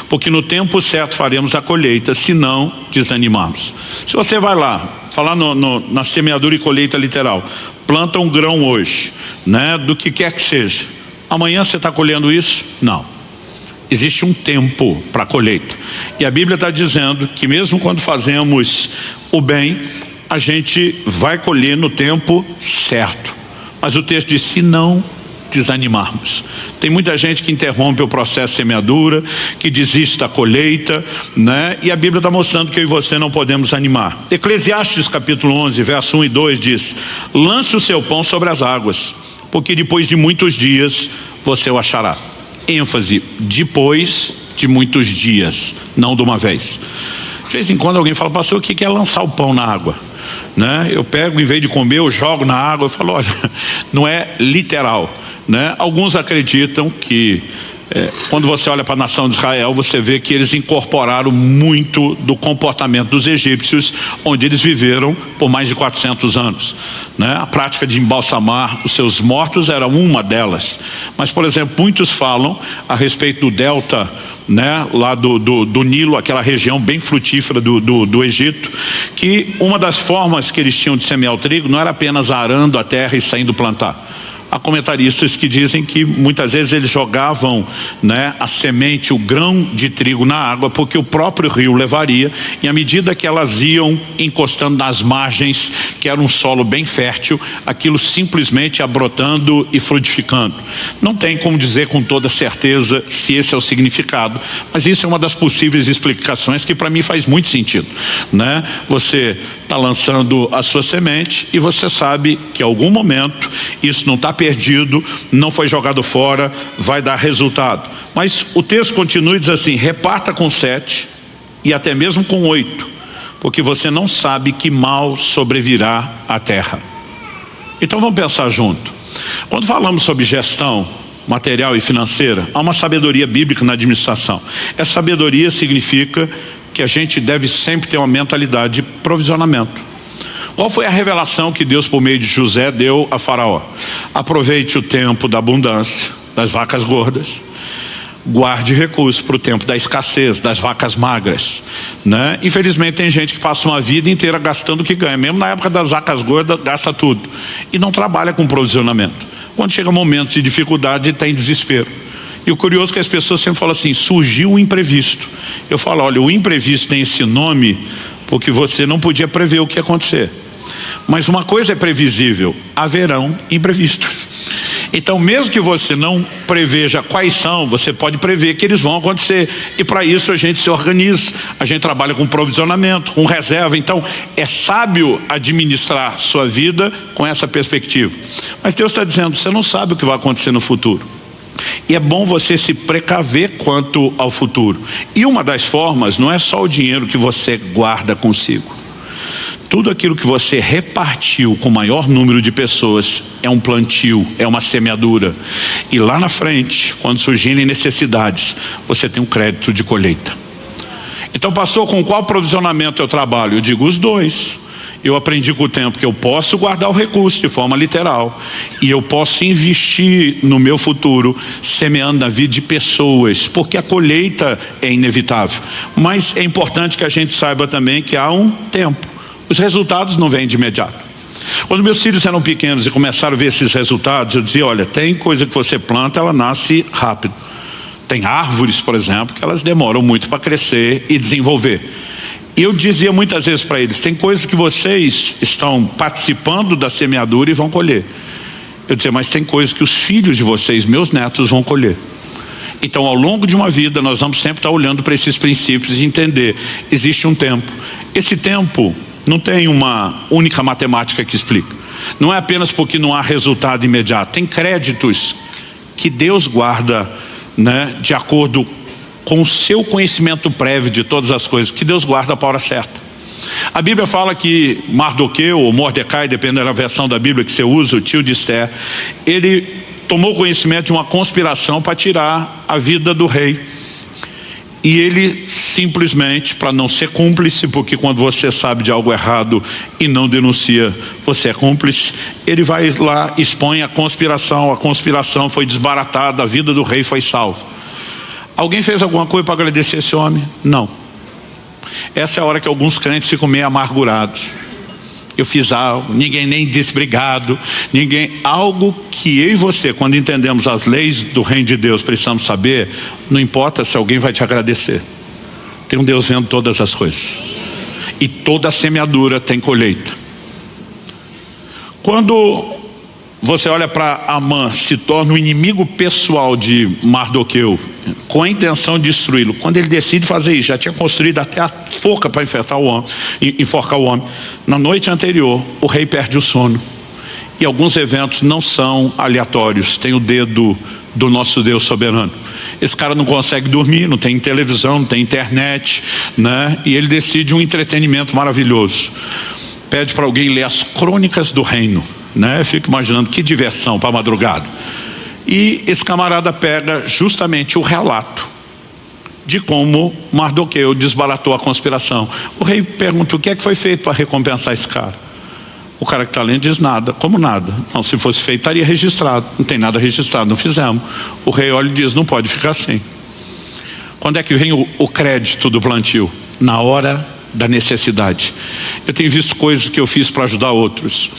porque no tempo certo faremos a colheita, se não desanimarmos. Se você vai lá, falar na semeadura e colheita literal, planta um grão hoje, né, do que quer que seja, amanhã você está colhendo isso? Não. Existe um tempo para a colheita. E a Bíblia está dizendo que mesmo quando fazemos o bem, a gente vai colher no tempo certo. Mas o texto diz: se não desanimarmos. Tem muita gente que interrompe o processo de semeadura, que desiste da colheita, né? E a Bíblia está mostrando que eu e você não podemos animar. Eclesiastes capítulo 11, verso 1 e 2 diz: lance o seu pão sobre as águas, porque depois de muitos dias você o achará. ênfase, depois de muitos dias, não de uma vez. De vez em quando alguém fala: pastor, o que é lançar o pão na água? Né? Eu pego, em vez de comer, eu jogo na água. Eu falo: olha, não é literal, né? Alguns acreditam que quando você olha para a nação de Israel, você vê que eles incorporaram muito do comportamento dos egípcios, onde eles viveram por mais de 400 anos, né? A prática de embalsamar os seus mortos era uma delas. Mas, por exemplo, muitos falam a respeito do delta, né, lá do Nilo, aquela região bem frutífera do Egito, que uma das formas que eles tinham de semear o trigo não era apenas arando a terra e saindo plantar. Há comentaristas que dizem que muitas vezes eles jogavam, né, a semente, o grão de trigo na água, porque o próprio rio levaria, e à medida que elas iam encostando nas margens, que era um solo bem fértil, aquilo simplesmente ia brotando e frutificando. Não tem como dizer com toda certeza se esse é o significado, mas isso é uma das possíveis explicações que para mim faz muito sentido, né? Você está lançando a sua semente e você sabe que em algum momento isso não está perdido, não foi jogado fora, vai dar resultado. Mas o texto continua e diz assim: reparta com 7 e até mesmo com 8, porque você não sabe que mal sobrevirá à terra. Então vamos pensar junto. Quando falamos sobre gestão material e financeira, há uma sabedoria bíblica na administração. Essa sabedoria significa que a gente deve sempre ter uma mentalidade de provisionamento. Qual foi a revelação que Deus, por meio de José, deu a Faraó? Aproveite o tempo da abundância, das vacas gordas, guarde recursos para o tempo da escassez, das vacas magras, né? Infelizmente tem gente que passa uma vida inteira gastando o que ganha, mesmo na época das vacas gordas, gasta tudo, e não trabalha com provisionamento. Quando chega um momento de dificuldade, ele está em desespero. E o curioso é que as pessoas sempre falam assim: surgiu o imprevisto. Eu falo: olha, o imprevisto tem esse nome porque você não podia prever o que ia acontecer. Mas uma coisa é previsível: haverão imprevistos. Então, mesmo que você não preveja quais são, você pode prever que eles vão acontecer. E para isso a gente se organiza, a gente trabalha com provisionamento, com reserva. Então, é sábio administrar sua vida com essa perspectiva. Mas Deus está dizendo, você não sabe o que vai acontecer no futuro. E é bom você se precaver quanto ao futuro. E uma das formas não é só o dinheiro que você guarda consigo. Tudo aquilo que você repartiu com o maior número de pessoas é um plantio, é uma semeadura. E lá na frente, quando surgirem necessidades, você tem um crédito de colheita. Então, pastor, com qual provisionamento eu trabalho? Eu digo os dois. Eu aprendi com o tempo que eu posso guardar o recurso de forma literal e eu posso investir no meu futuro semeando na vida de pessoas, porque a colheita é inevitável. Mas é importante que a gente saiba também que há um tempo. Os resultados não vêm de imediato. Quando meus filhos eram pequenos e começaram a ver esses resultados, eu dizia, olha, tem coisa que você planta, ela nasce rápido. Tem árvores, por exemplo, que elas demoram muito para crescer e desenvolver. E eu dizia muitas vezes para eles, tem coisas que vocês estão participando da semeadura e vão colher. Eu dizia, mas tem coisas que os filhos de vocês, meus netos, vão colher. Então, ao longo de uma vida, nós vamos sempre estar olhando para esses princípios e entender, existe um tempo. Esse tempo não tem uma única matemática que explica. Não é apenas porque não há resultado imediato. Tem créditos que Deus guarda, né, de acordo com o seu conhecimento prévio de todas as coisas, que Deus guarda para a hora certa. A Bíblia fala que Mardoqueu, ou Mordecai, dependendo da versão da Bíblia que você usa, o tio de Esther, ele tomou conhecimento de uma conspiração para tirar a vida do rei. E ele simplesmente, para não ser cúmplice, porque quando você sabe de algo errado e não denuncia, você é cúmplice, ele vai lá, expõe a conspiração foi desbaratada, a vida do rei foi salva. Alguém fez alguma coisa para agradecer esse homem? Não. Essa é a hora que alguns crentes ficam meio amargurados. Eu fiz algo, ninguém nem disse obrigado, algo que eu e você, quando entendemos as leis do reino de Deus, precisamos saber, não importa se alguém vai te agradecer. Tem um Deus vendo todas as coisas. E toda semeadura tem colheita. Quando você olha para Amã, se torna o inimigo pessoal de Mardoqueu, com a intenção de destruí-lo. Quando ele decide fazer isso, já tinha construído até a forca para enforcar o homem. Na noite anterior, o rei perde o sono. E alguns eventos não são aleatórios, tem o dedo do nosso Deus soberano. Esse cara não consegue dormir, não tem televisão, não tem internet, né? E ele decide um entretenimento maravilhoso. Pede para alguém ler as crônicas do reino, né? Eu fico imaginando que diversão para a madrugada. E esse camarada pega justamente o relato de como Mardoqueu desbaratou a conspiração. O rei pergunta, o que é que foi feito para recompensar esse cara? O cara que está lendo diz nada. Como nada? Não, se fosse feito estaria registrado. Não tem nada registrado, não fizemos. O rei olha e diz, não pode ficar assim. Quando é que vem o crédito do plantio? Na hora da necessidade. Eu tenho visto coisas que eu fiz para ajudar outros.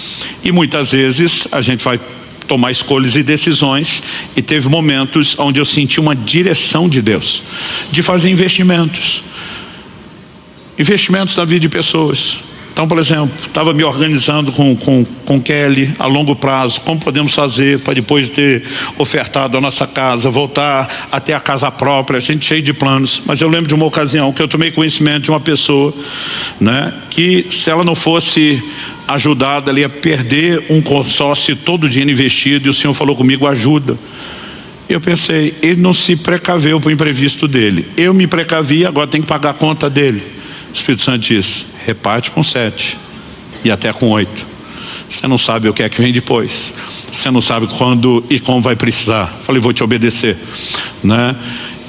E muitas vezes a gente vai tomar escolhas e decisões, e teve momentos onde eu senti uma direção de Deus, de fazer investimentos na vida de pessoas. Então, por exemplo, estava me organizando com Kelly a longo prazo, como podemos fazer para depois de ter ofertado a nossa casa, voltar até a casa própria, a gente cheio de planos. Mas eu lembro de uma ocasião que eu tomei conhecimento de uma pessoa, né, que se ela não fosse ajudada, ela ia perder um consórcio, todo o dinheiro investido, e o Senhor falou comigo, ajuda. Eu pensei, ele não se precaveu para o imprevisto dele. Eu me precavi, agora tem que pagar a conta dele. O Espírito Santo diz, reparte com 7 e até com 8. Você não sabe o que é que vem depois. Você não sabe quando e como vai precisar. Falei, vou te obedecer, né?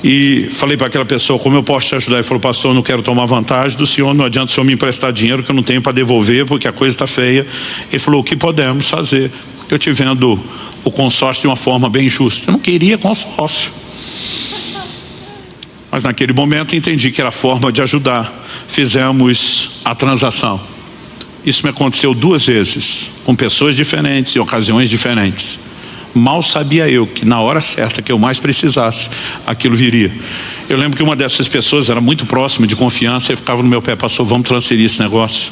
E falei para aquela pessoa, como eu posso te ajudar? Ele falou, pastor, eu não quero tomar vantagem do senhor, não adianta o senhor me emprestar dinheiro que eu não tenho para devolver, porque a coisa está feia. Ele falou, o que podemos fazer? Eu te vendo o consórcio de uma forma bem justa. Eu não queria consórcio. Mas naquele momento entendi que era a forma de ajudar. Fizemos a transação. Isso me aconteceu 2 vezes, com pessoas diferentes, em ocasiões diferentes. Mal sabia eu que na hora certa que eu mais precisasse, aquilo viria. Eu lembro que uma dessas pessoas era muito próxima, de confiança, e ficava no meu pé: pastor, vamos transferir esse negócio.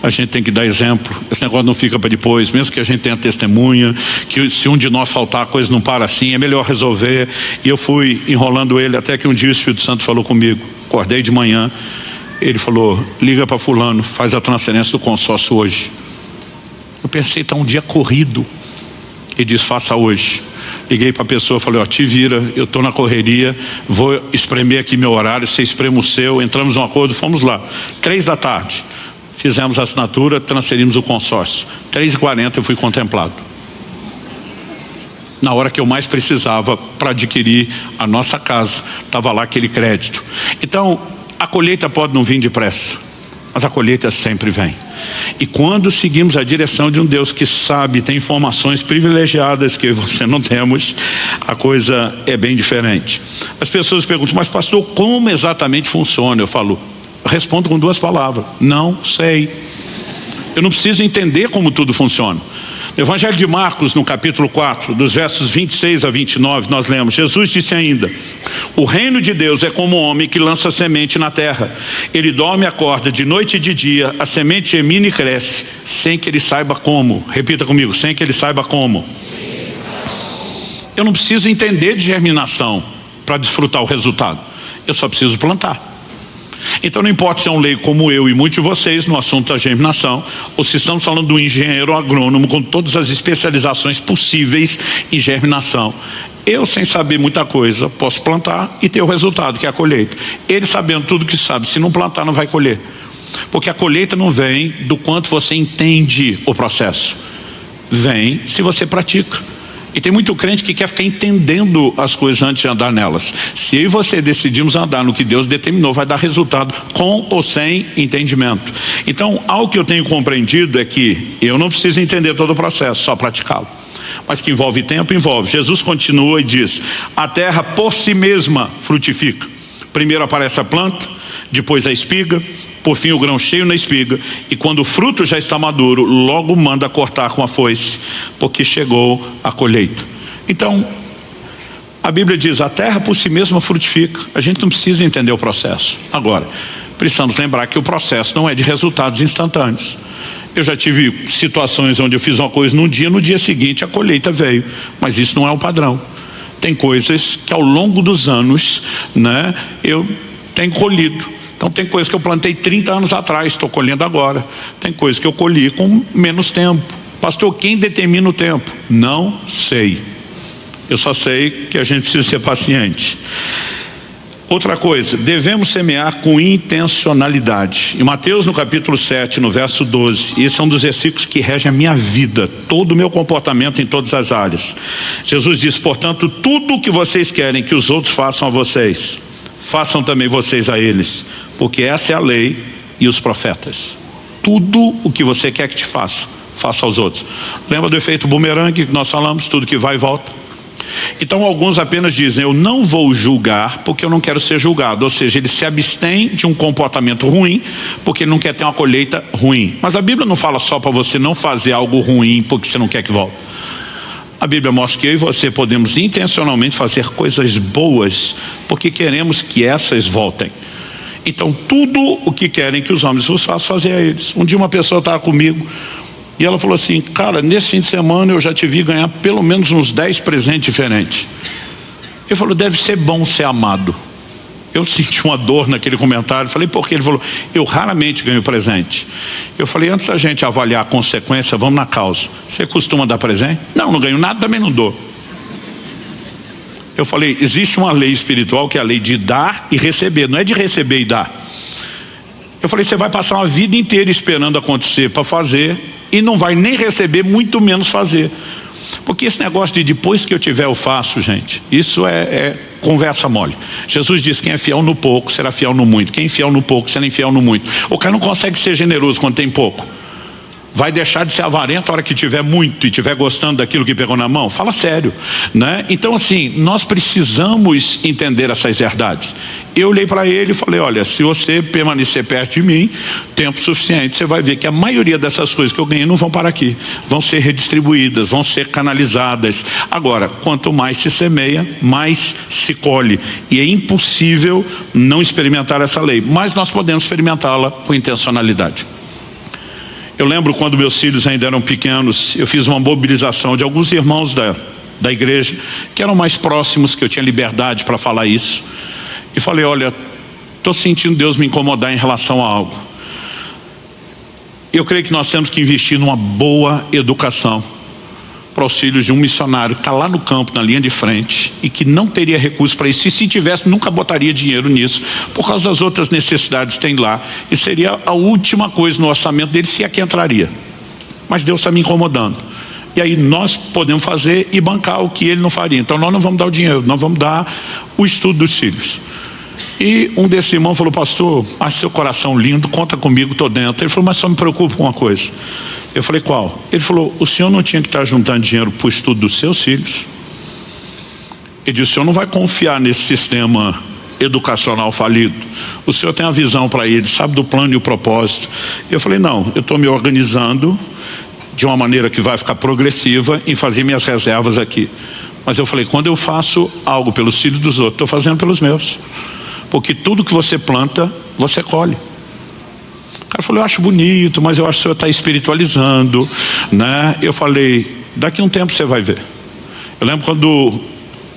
A gente tem que dar exemplo. Esse negócio não fica para depois, mesmo que a gente tenha testemunha, que se um de nós faltar, a coisa não para assim, é melhor resolver. E eu fui enrolando ele, até que um dia o Espírito Santo falou comigo. Acordei de manhã, ele falou: liga para fulano, faz a transferência do consórcio hoje. Eu pensei, tá um dia corrido. Ele disse: faça hoje. Liguei para a pessoa, falei: ó, te vira, eu estou na correria, vou espremer aqui meu horário, você espreme o seu. Entramos num acordo, fomos lá. 3 da tarde, fizemos a assinatura, transferimos o consórcio. 3h40 eu fui contemplado. Na hora que eu mais precisava para adquirir a nossa casa, estava lá aquele crédito. Então, a colheita pode não vir depressa, mas a colheita sempre vem. E quando seguimos a direção de um Deus que sabe, tem informações privilegiadas que você não temos, a coisa é bem diferente. As pessoas perguntam: mas pastor, como exatamente funciona? Eu respondo com 2 palavras: não sei. Eu não preciso entender como tudo funciona. No Evangelho de Marcos, no capítulo 4, dos versos 26 a 29, nós lemos: Jesus disse ainda: o reino de Deus é como um homem que lança semente na terra. Ele dorme e acorda de noite e de dia, a semente germina e cresce, sem que ele saiba como. Repita comigo: sem que ele saiba como. Eu não preciso entender de germinação para desfrutar o resultado. Eu só preciso plantar. Então não importa se é um leigo como eu e muitos de vocês no assunto da germinação, ou se estamos falando de um engenheiro agrônomo com todas as especializações possíveis em germinação. Eu, sem saber muita coisa, posso plantar e ter o resultado, que é a colheita. Ele, sabendo tudo que sabe, se não plantar, não vai colher. Porque a colheita não vem do quanto você entende o processo. Vem se você pratica. E tem muito crente que quer ficar entendendo as coisas antes de andar nelas. Se eu e você decidimos andar no que Deus determinou, vai dar resultado com ou sem entendimento. Então, algo que eu tenho compreendido é que eu não preciso entender todo o processo, só praticá-lo. Mas que envolve tempo, envolve. Jesus continua e diz: a terra por si mesma frutifica. Primeiro aparece a planta, depois a espiga, por fim o grão cheio na espiga, e quando o fruto já está maduro, logo manda cortar com a foice, porque chegou a colheita. Então, a Bíblia diz: a terra por si mesma frutifica. A gente não precisa entender o processo. Agora, precisamos lembrar que o processo não é de resultados instantâneos. Eu já tive situações onde eu fiz uma coisa num dia, no dia seguinte a colheita veio, mas isso não é o padrão. Tem coisas que ao longo dos anos, eu tenho colhido. Então tem coisas que eu plantei 30 anos atrás, estou colhendo agora. Tem coisas que eu colhi com menos tempo. Pastor, quem determina o tempo? Não sei. Eu só sei que a gente precisa ser paciente. Outra coisa, devemos semear com intencionalidade. Em Mateus, no capítulo 7, no verso 12, esse é um dos versículos que rege a minha vida, todo o meu comportamento em todas as áreas. Jesus diz: portanto, tudo o que vocês querem que os outros façam a vocês, façam também vocês a eles, porque essa é a lei e os profetas. Tudo o que você quer que te faça, faça aos outros. Lembra do efeito bumerangue que nós falamos? Tudo que vai e volta. Então alguns apenas dizem: eu não vou julgar porque eu não quero ser julgado. Ou seja, ele se abstém de um comportamento ruim porque ele não quer ter uma colheita ruim. Mas a Bíblia não fala só para você não fazer algo ruim porque você não quer que volte. A Bíblia mostra que eu e você podemos intencionalmente fazer coisas boas porque queremos que essas voltem. Então tudo o que querem que os homens vos façam, fazer a eles. Um dia uma pessoa estava comigo e ela falou assim: cara, nesse fim de semana eu já te vi ganhar pelo menos uns 10 presentes diferentes. Eu falei: deve ser bom ser amado. Eu senti uma dor naquele comentário. Falei: por quê? Ele falou: eu raramente ganho presente. Eu falei: antes da gente avaliar a consequência, vamos na causa. Você costuma dar presente? Não, não ganho nada, também não dou. Eu falei: existe uma lei espiritual que é a lei de dar e receber, não é de receber e dar. Eu falei: você vai passar uma vida inteira esperando acontecer para fazer e não vai nem receber, muito menos fazer. Porque esse negócio de depois que eu tiver eu faço, gente, isso é conversa mole. Jesus diz: quem é fiel no pouco será fiel no muito. Quem é fiel no pouco será infiel no muito. O cara não consegue ser generoso quando tem pouco. Vai deixar de ser avarento a hora que tiver muito e tiver gostando daquilo que pegou na mão? Fala sério, né? Então assim, nós precisamos entender essas verdades. Eu olhei para ele e falei, olha, se você permanecer perto de mim, tempo suficiente, você vai ver que a maioria dessas coisas que eu ganhei não vão para aqui, vão ser redistribuídas, vão ser canalizadas. Agora, quanto mais se semeia, mais se colhe, e é impossível não experimentar essa lei, mas nós podemos experimentá-la com intencionalidade. Eu lembro quando meus filhos ainda eram pequenos, eu fiz uma mobilização de alguns irmãos da igreja, que eram mais próximos, que eu tinha liberdade para falar isso, e falei, olha, estou sentindo Deus me incomodar em relação a algo. Eu creio que nós temos que investir numa boa educação para os filhos de um missionário que está lá no campo, na linha de frente, e que não teria recurso para isso, e se tivesse, nunca botaria dinheiro nisso, por causa das outras necessidades que tem lá, e seria a última coisa no orçamento dele, se é que entraria. Mas Deus está me incomodando, e aí nós podemos fazer e bancar o que ele não faria. Então nós não vamos dar o dinheiro, nós vamos dar o estudo dos filhos. E um desses irmãos falou, pastor, acho seu coração lindo, conta comigo, estou dentro. Ele falou, mas só me preocupa com uma coisa. Eu falei, qual? Ele falou, o senhor não tinha que estar juntando dinheiro para o estudo dos seus filhos? Ele disse, o senhor não vai confiar nesse sistema educacional falido. O senhor tem a visão para ele, sabe do plano e o propósito. Eu falei, não, eu estou me organizando de uma maneira que vai ficar progressiva em fazer minhas reservas aqui. Mas eu falei, quando eu faço algo pelos filhos dos outros, estou fazendo pelos meus. Porque tudo que você planta, você colhe. O cara falou, eu acho bonito, mas eu acho que o senhor está espiritualizando, né? Eu falei, daqui a um tempo você vai ver. Eu lembro quando,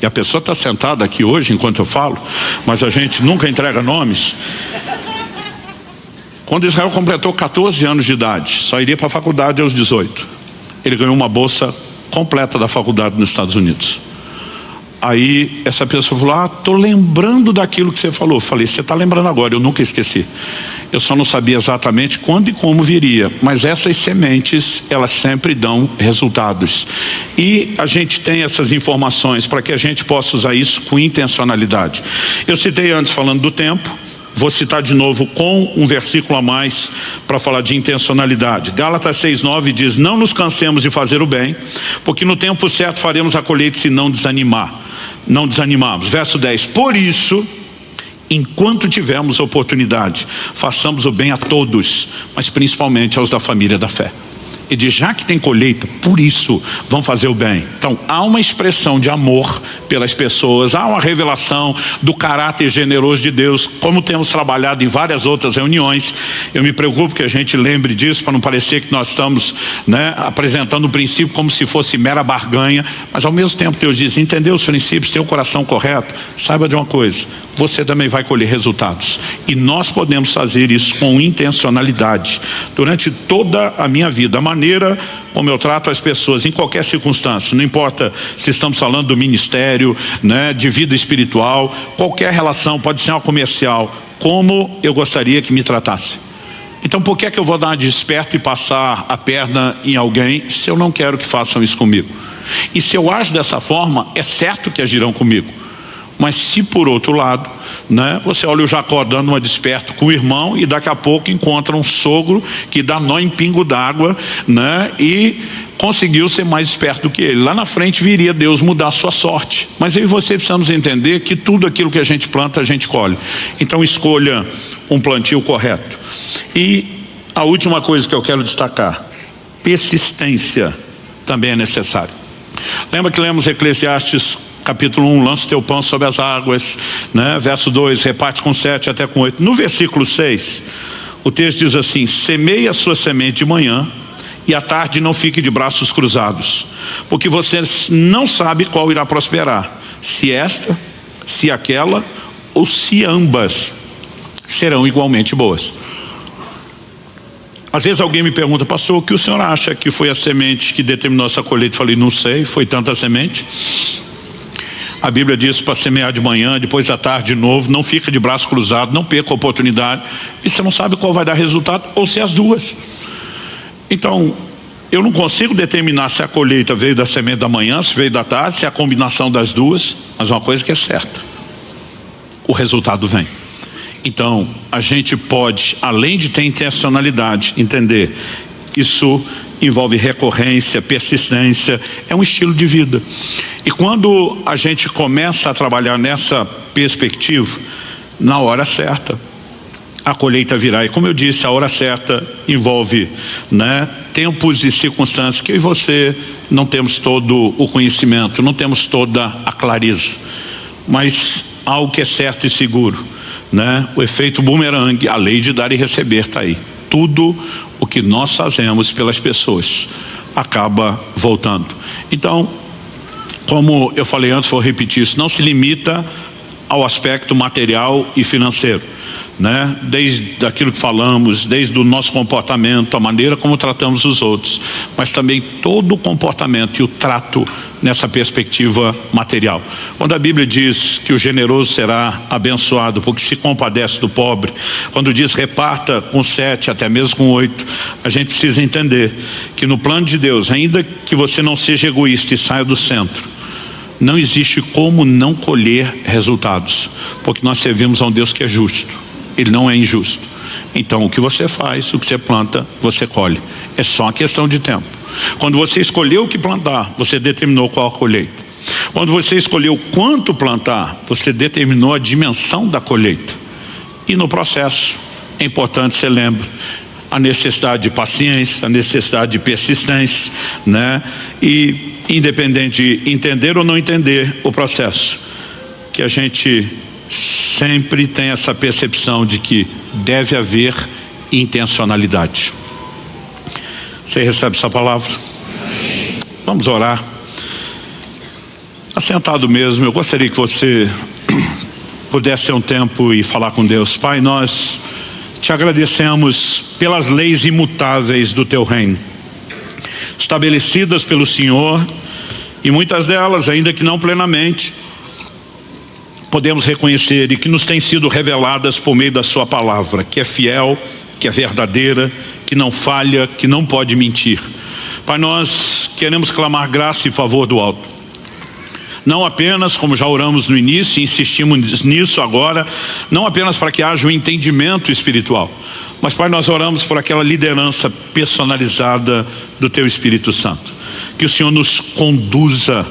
e a pessoa está sentada aqui hoje enquanto eu falo, mas a gente nunca entrega nomes. Quando Israel completou 14 anos de idade, só iria para a faculdade aos 18. Ele ganhou uma bolsa completa da faculdade nos Estados Unidos. Aí essa pessoa falou, estou lembrando daquilo que você falou. Eu falei, você está lembrando agora, eu nunca esqueci. Eu só não sabia exatamente quando e como viria, mas essas sementes, elas sempre dão resultados. E a gente tem essas informações para que a gente possa usar isso com intencionalidade. Eu citei antes falando do tempo, vou citar de novo com um versículo a mais para falar de intencionalidade. Gálatas 6:9 diz, não nos cansemos de fazer o bem, porque no tempo certo faremos a colheita se não desanimamos. Verso 10, por isso, enquanto tivermos oportunidade, façamos o bem a todos, mas principalmente aos da família da fé. E diz, já que tem colheita, por isso vão fazer o bem. Então há uma expressão de amor pelas pessoas, há uma revelação do caráter generoso de Deus, como temos trabalhado em várias outras reuniões. Eu me preocupo que a gente lembre disso, para não parecer que nós estamos, né, apresentando o princípio como se fosse mera barganha, mas ao mesmo tempo Deus diz, entendeu os princípios, tem o coração correto, saiba de uma coisa, você também vai colher resultados. E nós podemos fazer isso com intencionalidade. Durante toda a minha vida, a maneira como eu trato as pessoas em qualquer circunstância, não importa se estamos falando do ministério, né, de vida espiritual, qualquer relação, pode ser uma comercial, como eu gostaria que me tratasse. Então por que é que eu vou dar uma de esperto e passar a perna em alguém se eu não quero que façam isso comigo? E se eu ajo dessa forma, é certo que agirão comigo. Mas se por outro lado, né, você olha o Jacó dando uma desperto com o irmão e daqui a pouco encontra um sogro que dá nó em pingo d'água, né, e conseguiu ser mais esperto do que ele. Lá na frente viria Deus mudar a sua sorte. Mas eu e você precisamos entender que tudo aquilo que a gente planta, a gente colhe. Então escolha um plantio correto. E a última coisa que eu quero destacar, persistência também é necessária. Lembra que lemos Eclesiastes capítulo 1, lança o teu pão sobre as águas, né? Verso 2, reparte com 7 até com 8. No versículo 6, o texto diz assim, semeie a sua semente de manhã e à tarde não fique de braços cruzados, porque você não sabe qual irá prosperar, se esta, se aquela ou se ambas serão igualmente boas. Às vezes alguém me pergunta, pastor, o que o senhor acha que foi a semente que determinou essa colheita? Eu falei, não sei, foi tanta semente. A Bíblia diz para semear de manhã, depois da tarde de novo, não fica de braço cruzado, não perca a oportunidade, e você não sabe qual vai dar resultado, ou se as duas. Então, eu não consigo determinar se a colheita veio da semente da manhã, se veio da tarde, se é a combinação das duas, mas uma coisa que é certa, o resultado vem. Então, a gente pode, além de ter intencionalidade, entender, Isso envolve recorrência, persistência, é um estilo de vida. E quando a gente começa a trabalhar nessa perspectiva, na hora certa, a colheita virá. E como eu disse, a hora certa envolve, tempos e circunstâncias que eu e você não temos todo o conhecimento, não temos toda a clareza, mas algo que é certo e seguro, o efeito bumerangue, a lei de dar e receber está aí. Tudo o que nós fazemos pelas pessoas acaba voltando. Então, como eu falei antes, vou repetir isso, não se limita ao aspecto material e financeiro, desde aquilo que falamos, desde o nosso comportamento, a maneira como tratamos os outros, mas também todo o comportamento e o trato nessa perspectiva material. Quando a Bíblia diz que o generoso será abençoado porque se compadece do pobre, quando diz reparta com 7, até mesmo com 8, a gente precisa entender que no plano de Deus, ainda que você não seja egoísta e saia do centro, não existe como não colher resultados, porque nós servimos a um Deus que é justo, Ele não é injusto. Então o que você faz, o que você planta, você colhe. É só uma questão de tempo. Quando você escolheu o que plantar, você determinou qual a colheita. Quando você escolheu quanto plantar, você determinou a dimensão da colheita. E no processo, é importante você lembre a necessidade de paciência, a necessidade de persistência, E independente de entender ou não entender o processo, que a gente sempre tem essa percepção de que deve haver intencionalidade. Você recebe essa palavra? Amém. Vamos orar. Assentado mesmo, eu gostaria que você pudesse ter um tempo e falar com Deus. Pai, nós te agradecemos pelas leis imutáveis do teu reino, estabelecidas pelo Senhor, e muitas delas, ainda que não plenamente, podemos reconhecer e que nos têm sido reveladas por meio da sua palavra, que é fiel, que é verdadeira, que não falha, que não pode mentir. Pai, nós queremos clamar graça e favor do alto. Não apenas, como já oramos no início e insistimos nisso agora, não apenas para que haja um entendimento espiritual, mas, Pai, nós oramos por aquela liderança personalizada do Teu Espírito Santo. Que o Senhor nos conduza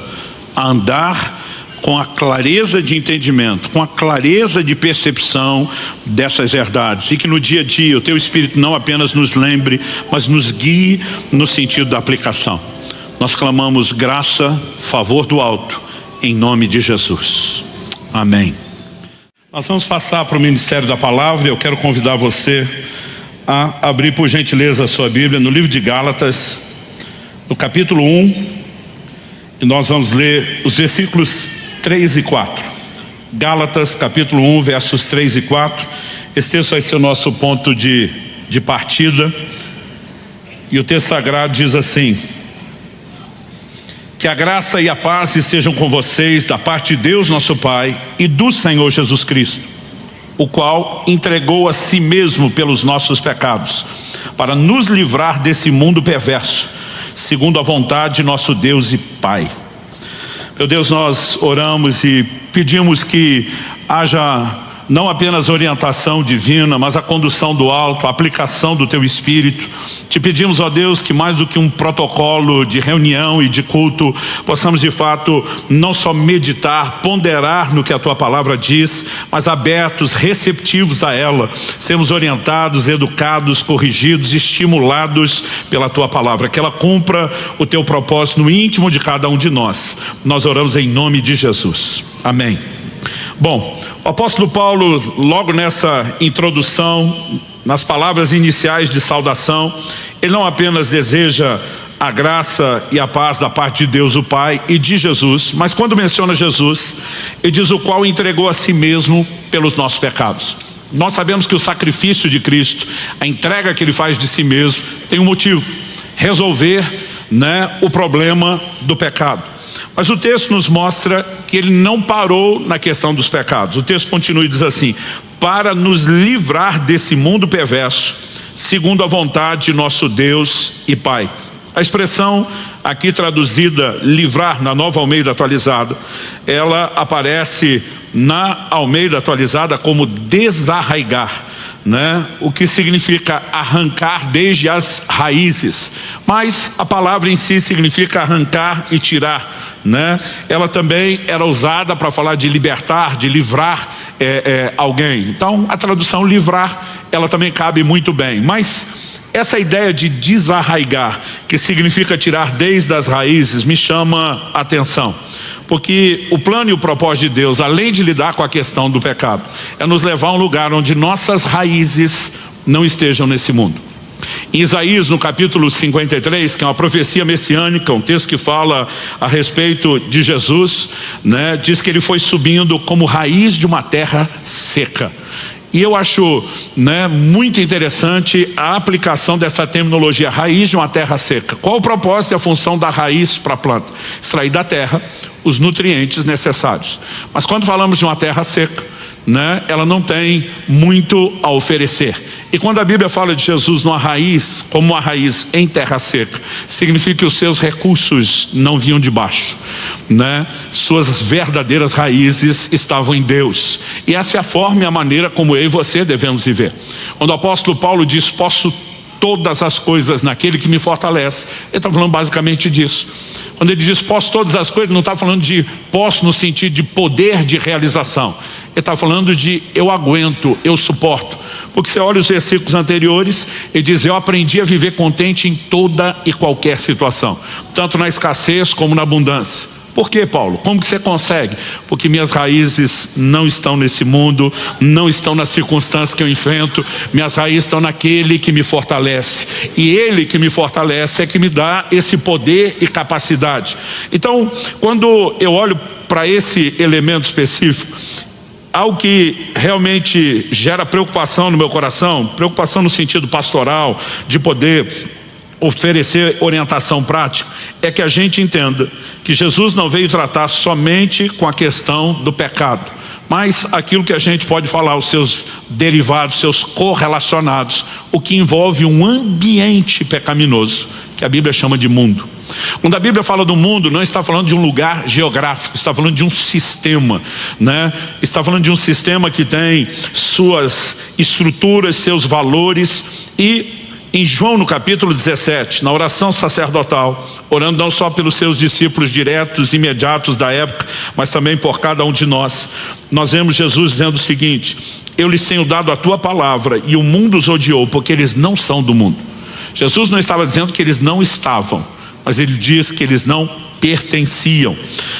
a andar com a clareza de entendimento, com a clareza de percepção dessas verdades, e que no dia a dia o Teu Espírito não apenas nos lembre, mas nos guie no sentido da aplicação. Nós clamamos graça, favor do alto, em nome de Jesus. Amém. Nós vamos passar para o Ministério da Palavra. Eu quero convidar você a abrir por gentileza a sua Bíblia no livro de Gálatas, no capítulo 1, e nós vamos ler os versículos 3 e 4. Gálatas capítulo 1, versos 3 e 4. Esse texto vai ser o nosso ponto de partida. E o texto sagrado diz assim: que a graça e a paz estejam com vocês da parte de Deus nosso Pai e do Senhor Jesus Cristo, o qual entregou a si mesmo pelos nossos pecados, para nos livrar desse mundo perverso, segundo a vontade de nosso Deus e Pai. Meu Deus, nós oramos e pedimos que haja não apenas orientação divina, mas a condução do alto, a aplicação do Teu Espírito. Te pedimos, ó Deus, que mais do que um protocolo de reunião e de culto, possamos de fato não só meditar, ponderar no que a Tua palavra diz, mas abertos, receptivos a ela, sermos orientados, educados, corrigidos, estimulados pela Tua palavra, que ela cumpra o Teu propósito no íntimo de cada um de nós. Nós oramos em nome de Jesus. Amém. Bom, o apóstolo Paulo, logo nessa introdução, nas palavras iniciais de saudação, ele não apenas deseja a graça e a paz da parte de Deus o Pai e de Jesus, mas quando menciona Jesus, ele diz o qual entregou a si mesmo pelos nossos pecados. Nós sabemos que o sacrifício de Cristo, a entrega que Ele faz de si mesmo, tem um motivo: resolver, o problema do pecado. Mas o texto nos mostra que Ele não parou na questão dos pecados. O texto continua e diz assim: para nos livrar desse mundo perverso, segundo a vontade de nosso Deus e Pai. A expressão aqui traduzida livrar na Nova Almeida Atualizada, ela aparece na Almeida Atualizada como desarraigar, né? O que significa arrancar desde as raízes, mas a palavra em si significa arrancar e tirar, né? Ela também era usada para falar de libertar, de livrar alguém. Então a tradução livrar, ela também cabe muito bem, mas essa ideia de desarraigar, que significa tirar desde as raízes, me chama a atenção. Porque o plano e o propósito de Deus, além de lidar com a questão do pecado, é nos levar a um lugar onde nossas raízes não estejam nesse mundo. Em Isaías, no capítulo 53, que é uma profecia messiânica, um texto que fala a respeito de Jesus, né, diz que ele foi subindo como raiz de uma terra seca. E eu acho, né, muito interessante a aplicação dessa terminologia, raiz de uma terra seca. Qual o propósito e a função da raiz para a planta? Extrair da terra os nutrientes necessários. Mas quando falamos de uma terra seca, né, ela não tem muito a oferecer. E quando a Bíblia fala de Jesus numa raiz, como uma raiz em terra seca, significa que os seus recursos não vinham de baixo, né? Suas verdadeiras raízes estavam em Deus. E essa é a forma e a maneira como eu e você devemos viver. Quando o apóstolo Paulo diz, posso todas as coisas naquele que me fortalece, ele está falando basicamente disso. Quando ele diz posso todas as coisas, não está falando de posso no sentido de poder de realização. Ele está falando de eu aguento, eu suporto. Porque você olha os versículos anteriores, ele diz, eu aprendi a viver contente em toda e qualquer situação, tanto na escassez como na abundância. Por quê, Paulo? Como que você consegue? Porque minhas raízes não estão nesse mundo, não estão nas circunstâncias que eu enfrento, minhas raízes estão naquele que me fortalece. E ele que me fortalece é que me dá esse poder e capacidade. Então, quando eu olho para esse elemento específico, algo que realmente gera preocupação no meu coração, preocupação no sentido pastoral, de poder oferecer orientação prática, é que a gente entenda que Jesus não veio tratar somente com a questão do pecado, mas aquilo que a gente pode falar, os seus derivados, seus correlacionados, o que envolve um ambiente pecaminoso, que a Bíblia chama de mundo. Quando a Bíblia fala do mundo, não está falando de um lugar geográfico, está falando de um sistema, né? Está falando de um sistema que tem suas estruturas, seus valores. E em João, no capítulo 17, na oração sacerdotal, orando não só pelos seus discípulos diretos, imediatos da época, mas também por cada um de nós, nós vemos Jesus dizendo o seguinte, eu lhes tenho dado a tua palavra e o mundo os odiou, porque eles não são do mundo. Jesus não estava dizendo que eles não estavam, mas ele diz que eles não pertenciam,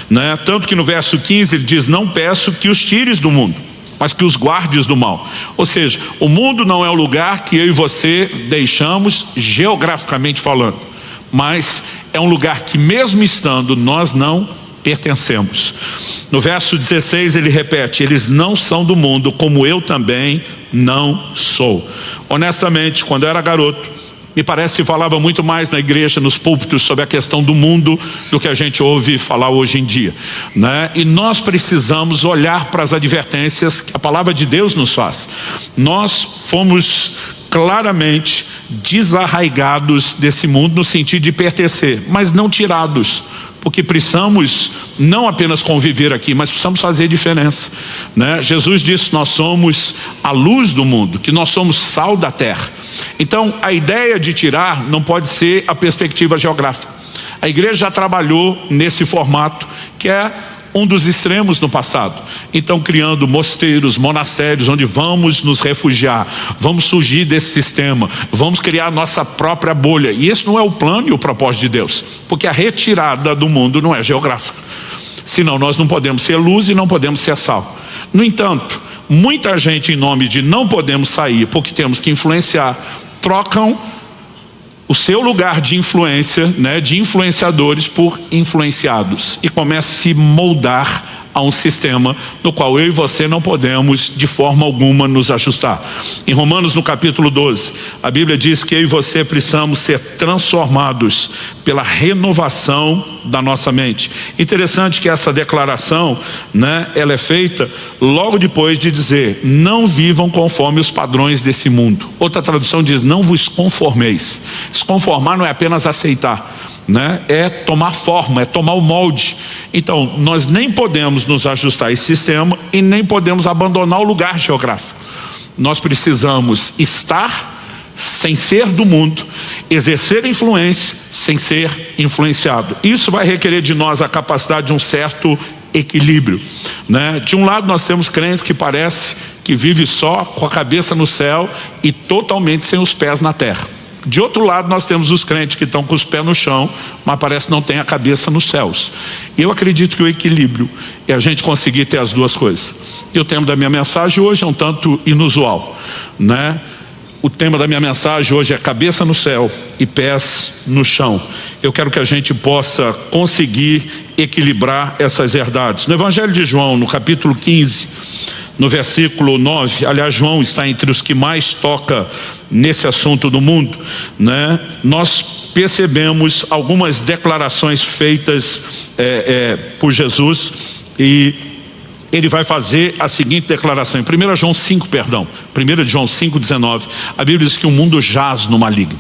né? Tanto que no verso 15 ele diz, não peço que os tires do mundo, mas que os guardes do mal. Ou seja, o mundo não é o lugar que eu e você deixamos geograficamente falando, mas é um lugar que mesmo estando nós não pertencemos. No verso 16 ele repete, eles não são do mundo como eu também não sou. Honestamente, quando eu era garoto, me parece que falava muito mais na igreja, nos púlpitos, sobre a questão do mundo do que a gente ouve falar hoje em dia, né? E nós precisamos olhar para as advertências que a palavra de Deus nos faz. Nós fomos claramente desarraigados desse mundo no sentido de pertencer, mas não tirados, porque precisamos não apenas conviver aqui, mas precisamos fazer diferença, né? Jesus disse, nós somos a luz do mundo, que nós somos sal da terra. Então a ideia de tirar não pode ser a perspectiva geográfica. A igreja já trabalhou nesse formato, que é um dos extremos no passado. Então criando mosteiros, monastérios, onde vamos nos refugiar, vamos surgir desse sistema, vamos criar nossa própria bolha. E esse não é o plano e o propósito de Deus, porque a retirada do mundo não é geográfica. Senão nós não podemos ser luz e não podemos ser sal. No entanto, muita gente, em nome de não podemos sair porque temos que influenciar, trocam o seu lugar de influência, né, de influenciadores por influenciados, e começa a se moldar a um sistema no qual eu e você não podemos de forma alguma nos ajustar. Em Romanos, no capítulo 12, a Bíblia diz que eu e você precisamos ser transformados pela renovação da nossa mente. Interessante que essa declaração, né, ela é feita logo depois de dizer: não vivam conforme os padrões desse mundo. Outra tradução diz: não vos conformeis. Se conformar não é apenas aceitar, né? É tomar forma, é tomar o molde. Então nós nem podemos nos ajustar a esse sistema e nem podemos abandonar o lugar geográfico. Nós precisamos estar sem ser do mundo, exercer influência sem ser influenciado. Isso vai requerer de nós a capacidade de um certo equilíbrio, né? De um lado nós temos crentes que parece que vive só com a cabeça no céu e totalmente sem os pés na terra. De outro lado nós temos os crentes que estão com os pés no chão, mas parece que não tem a cabeça nos céus. Eu acredito que o equilíbrio é a gente conseguir ter as duas coisas. E o tema da minha mensagem hoje é um tanto inusual, né? O tema da minha mensagem hoje é cabeça no céu e pés no chão. Eu quero que a gente possa conseguir equilibrar essas verdades. No Evangelho de João, no capítulo 15, no versículo 9, aliás, João está entre os que mais toca nesse assunto do mundo, né? Nós percebemos algumas declarações feitas por Jesus, e ele vai fazer a seguinte declaração, em 1 João 5:19, a Bíblia diz que o mundo jaz no maligno.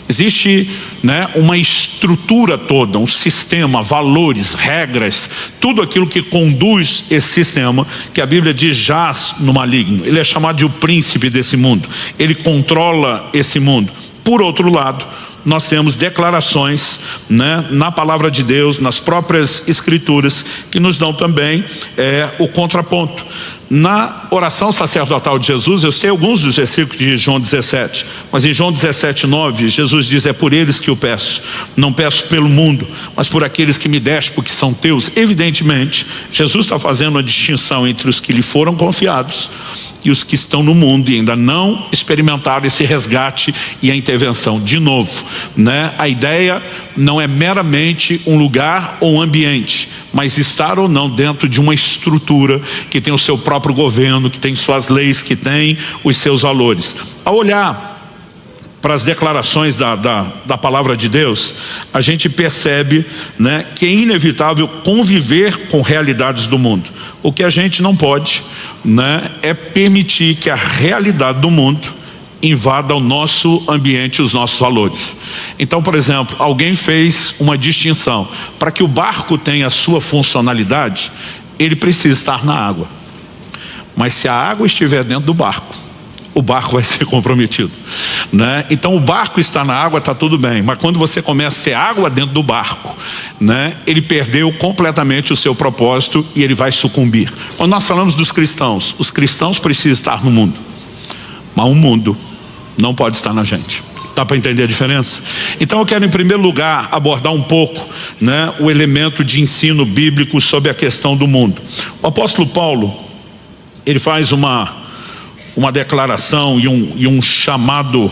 Existe, né, uma estrutura toda, um sistema, valores, regras, tudo aquilo que conduz esse sistema, que a Bíblia diz jaz no maligno. Ele é chamado de o príncipe desse mundo, ele controla esse mundo. Por outro lado, nós temos declarações, né, na palavra de Deus, nas próprias escrituras, que nos dão também o contraponto. Na oração sacerdotal de Jesus, eu sei alguns dos versículos de João 17, mas em João 17:9, Jesus diz: é por eles que eu peço, não peço pelo mundo, mas por aqueles que me deste, porque são teus. Evidentemente, Jesus está fazendo uma distinção entre os que lhe foram confiados e os que estão no mundo e ainda não experimentaram esse resgate e a intervenção. De novo, né? A ideia não é meramente um lugar ou um ambiente, mas estar ou não dentro de uma estrutura que tem o seu próprio governo, que tem suas leis, que tem os seus valores. Ao olhar para as declarações da palavra de Deus, a gente percebe, né, que é inevitável conviver com realidades do mundo. O que a gente não pode, né, é permitir que a realidade do mundo invada o nosso ambiente, os nossos valores. Então, por exemplo, alguém fez uma distinção: para que o barco tenha a sua funcionalidade, ele precisa estar na água. Mas se a água estiver dentro do barco, o barco vai ser comprometido, né? Então o barco está na água, está tudo bem, mas quando você começa a ter água dentro do barco, né, ele perdeu completamente o seu propósito e ele vai sucumbir. Quando nós falamos dos cristãos, os cristãos precisam estar no mundo, mas o mundo não pode estar na gente. Dá para entender a diferença? Então eu quero, em primeiro lugar, abordar um pouco, né, o elemento de ensino bíblico sobre a questão do mundo. O apóstolo Paulo, ele faz uma declaração e um chamado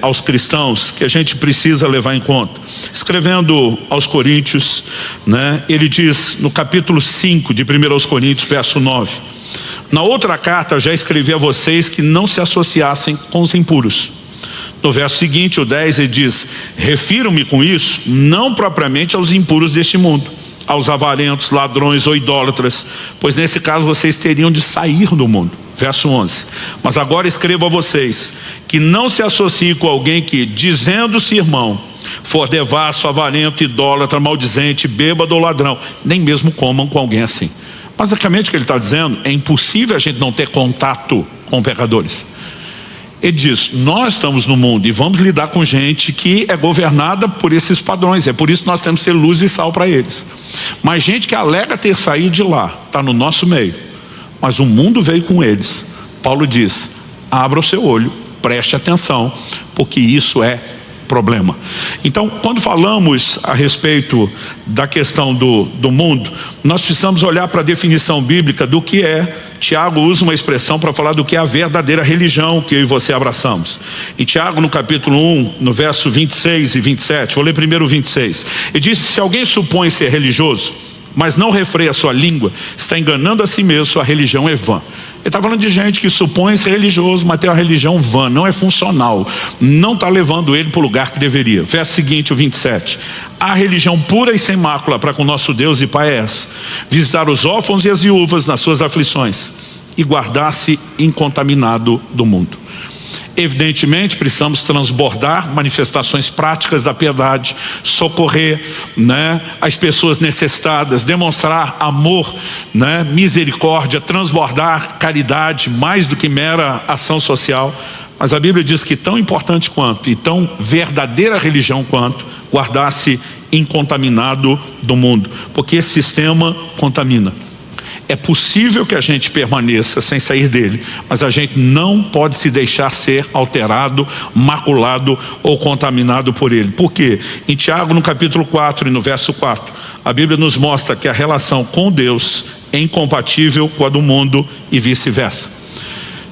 aos cristãos que a gente precisa levar em conta. Escrevendo aos Coríntios, né, ele diz no capítulo 5 de 1 Coríntios, verso 9: na outra carta já escrevi a vocês que não se associassem com os impuros. No verso seguinte, o 10, ele diz: refiro-me com isso não propriamente aos impuros deste mundo, aos avarentos, ladrões ou idólatras, pois nesse caso vocês teriam de sair do mundo. Verso 11: mas agora escrevo a vocês que não se associem com alguém que, dizendo-se irmão, for devasso, avarento, idólatra, maldizente, bêbado ou ladrão, nem mesmo comam com alguém assim. Basicamente o que ele está dizendo: é impossível a gente não ter contato com pecadores. Ele diz: nós estamos no mundo e vamos lidar com gente que é governada por esses padrões. É por isso que nós temos que ser luz e sal para eles. Mas gente que alega ter saído de lá, está no nosso meio, mas o mundo veio com eles. Paulo diz: abra o seu olho, preste atenção, porque isso é problema. Então, quando falamos a respeito da questão do mundo, nós precisamos olhar para a definição bíblica do que é. Tiago usa uma expressão para falar do que é a verdadeira religião que eu e você abraçamos. Em Tiago, no capítulo 1, no verso 26 e 27, vou ler primeiro o 26. Ele diz: se alguém supõe ser religioso, mas não refreia a sua língua, está enganando a si mesmo, sua religião é vã. Ele está falando de gente que supõe ser religioso, mas tem uma religião vã, não é funcional, não está levando ele para o lugar que deveria. Verso seguinte, o 27. A religião pura e sem mácula para com nosso Deus e Pai é essa: visitar os órfãos e as viúvas nas suas aflições e guardar-se incontaminado do mundo. Evidentemente, precisamos transbordar manifestações práticas da piedade, socorrer, as pessoas necessitadas, demonstrar amor, misericórdia, transbordar caridade, mais do que mera ação social. Mas a Bíblia diz que tão importante quanto, e tão verdadeira religião quanto, guardar-se incontaminado do mundo, porque esse sistema contamina. É possível que a gente permaneça sem sair dele, mas a gente não pode se deixar ser alterado, maculado ou contaminado por ele. Por quê? Em Tiago, no capítulo 4 e no verso 4, a Bíblia nos mostra que a relação com Deus é incompatível com a do mundo e vice-versa.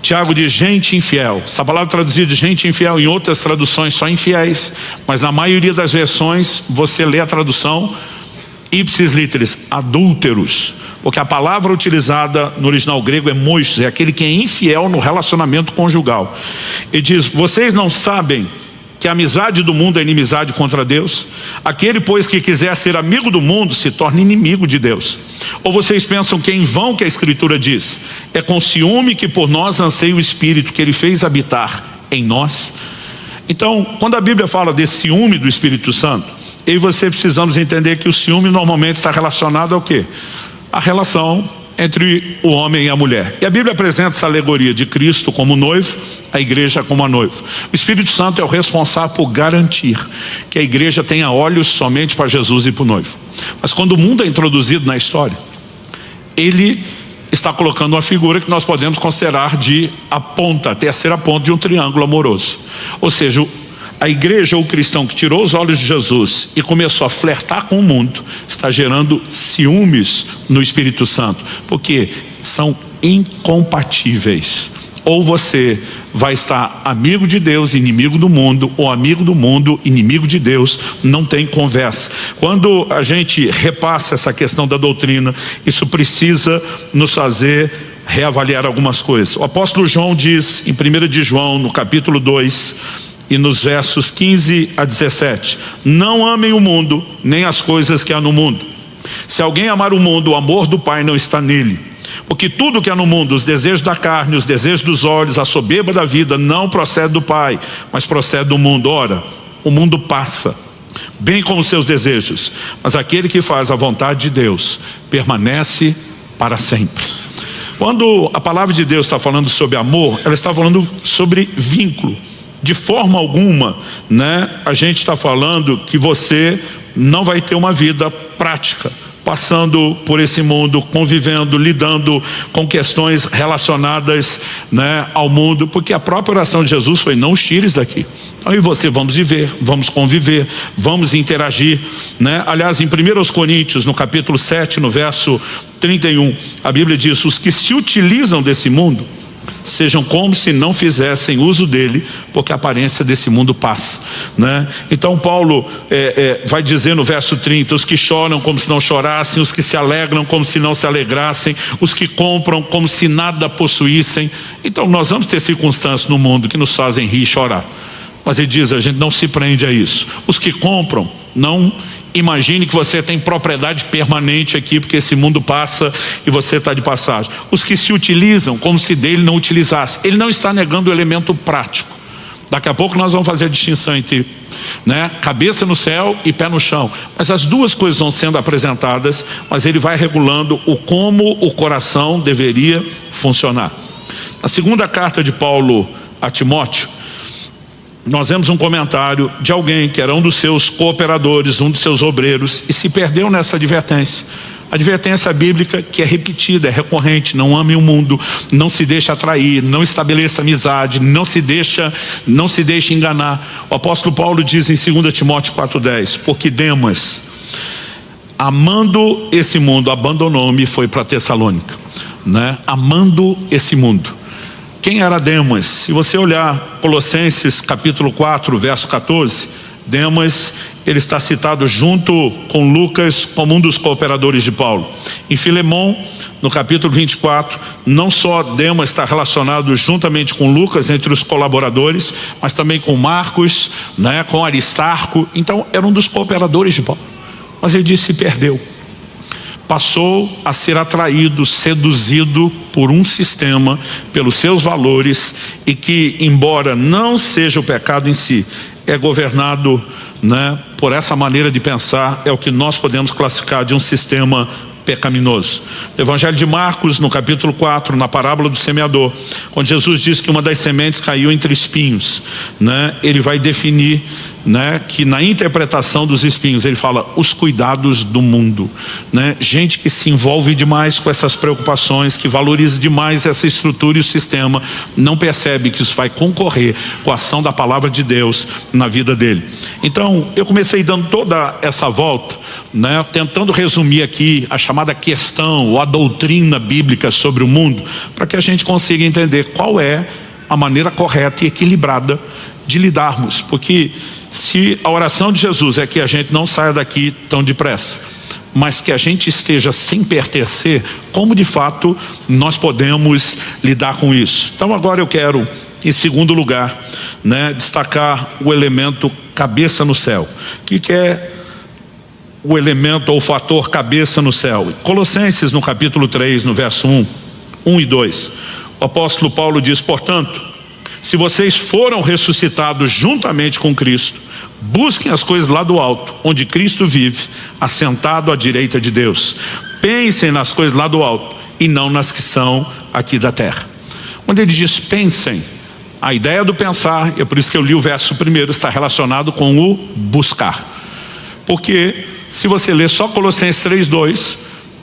Tiago diz gente infiel. Essa palavra traduzida de gente infiel, em outras traduções só infiéis, mas na maioria das versões você lê a tradução ipsis literis, adúlteros. Porque a palavra utilizada no original grego é moixos, é aquele que é infiel no relacionamento conjugal. Ele diz: vocês não sabem que a amizade do mundo é inimizade contra Deus? Aquele, pois, que quiser ser amigo do mundo se torna inimigo de Deus. Ou vocês pensam que é em vão que a Escritura diz: é com ciúme que por nós anseia o Espírito que Ele fez habitar em nós? Então, quando a Bíblia fala desse ciúme do Espírito Santo, eu e você precisamos entender que o ciúme normalmente está relacionado ao quê? A relação entre o homem e a mulher. E a Bíblia apresenta essa alegoria de Cristo como noivo, a igreja como a noiva. O Espírito Santo é o responsável por garantir que a igreja tenha olhos somente para Jesus e para o noivo. Mas quando o mundo é introduzido na história, ele está colocando uma figura que nós podemos considerar de a ponta, a terceira ponta de um triângulo amoroso. Ou seja, a igreja ou o cristão que tirou os olhos de Jesus e começou a flertar com o mundo está gerando ciúmes no Espírito Santo, porque são incompatíveis. Ou você vai estar amigo de Deus, inimigo do mundo, ou amigo do mundo, inimigo de Deus. Não tem conversa. Quando a gente repassa essa questão da doutrina, isso precisa nos fazer reavaliar algumas coisas. O apóstolo João diz em 1 de João, no capítulo 2, e nos versos 15 a 17: não amem o mundo, nem as coisas que há no mundo. Se alguém amar o mundo, o amor do Pai não está nele. Porque tudo que há no mundo, os desejos da carne, os desejos dos olhos, a soberba da vida, não procede do Pai, mas procede do mundo. Ora, o mundo passa, bem como seus desejos, mas aquele que faz a vontade de Deus permanece para sempre. Quando a palavra de Deus está falando sobre amor, ela está falando sobre vínculo. De forma alguma, a gente está falando que você não vai ter uma vida prática, passando por esse mundo, convivendo, lidando com questões relacionadas ao mundo, porque a própria oração de Jesus foi: não os tires daqui. Então eu e você vamos viver, vamos conviver, vamos interagir. Aliás, em 1 Coríntios, no capítulo 7, no verso 31, a Bíblia diz: os que se utilizam desse mundo sejam como se não fizessem uso dele, porque a aparência desse mundo passa. Então Paulo vai dizer no verso 30: os que choram como se não chorassem, os que se alegram como se não se alegrassem, os que compram como se nada possuíssem. Então nós vamos ter circunstâncias no mundo que nos fazem rir e chorar, mas ele diz: a gente não se prende a isso. Os que compram, não imagine que você tem propriedade permanente aqui, porque esse mundo passa e você está de passagem. Os que se utilizam como se dele não utilizasse. Ele não está negando o elemento prático. Daqui a pouco nós vamos fazer a distinção entre cabeça no céu e pé no chão. Mas as duas coisas vão sendo apresentadas, mas ele vai regulando o como o coração deveria funcionar. Na segunda carta de Paulo a Timóteo, nós vemos um comentário de alguém que era um dos seus cooperadores, um dos seus obreiros, e se perdeu nessa advertência. Advertência bíblica que é repetida, é recorrente: não ame o mundo, não se deixe atrair, não estabeleça amizade, não se deixe enganar. O apóstolo Paulo diz em 2 Timóteo 4,10: porque Demas, amando esse mundo, abandonou-me e foi para Tessalônica. Amando esse mundo. Quem era Demas? Se você olhar Colossenses capítulo 4, verso 14, Demas, ele está citado junto com Lucas como um dos cooperadores de Paulo. Em Filemão, no capítulo 24, não só Demas está relacionado juntamente com Lucas entre os colaboradores, mas também com Marcos, né, com Aristarco. Então era um dos cooperadores de Paulo. Mas ele disse: se perdeu. Passou a ser atraído, seduzido por um sistema, pelos seus valores, e que, embora não seja o pecado em si, é governado, né, por essa maneira de pensar. É o que nós podemos classificar de um sistema pecaminoso. No Evangelho de Marcos, no capítulo 4, na parábola do semeador, quando Jesus diz que uma das sementes caiu entre espinhos, né, ele vai definir, né, que na interpretação dos espinhos ele fala os cuidados do mundo, né, gente que se envolve demais com essas preocupações, que valoriza demais essa estrutura e o sistema, não percebe que isso vai concorrer com a ação da palavra de Deus na vida dele. Então eu comecei dando toda essa volta, né, tentando resumir aqui a chamada questão ou a doutrina bíblica sobre o mundo, para que a gente consiga entender qual é a maneira correta e equilibrada de lidarmos. Porque se a oração de Jesus é que a gente não saia daqui tão depressa, mas que a gente esteja sem pertencer, como de fato nós podemos lidar com isso? Então agora eu quero, em segundo lugar, né, destacar o elemento cabeça no céu. O que é o elemento ou o fator cabeça no céu? Colossenses, no capítulo 3, no verso 1 e 2, o apóstolo Paulo diz: portanto, se vocês foram ressuscitados juntamente com Cristo, busquem as coisas lá do alto, onde Cristo vive, assentado à direita de Deus. Pensem nas coisas lá do alto e não nas que são aqui da terra. Quando ele diz pensem, a ideia do pensar, é por isso que eu li o verso primeiro, está relacionado com o buscar. Porque se você ler só Colossenses 3:2,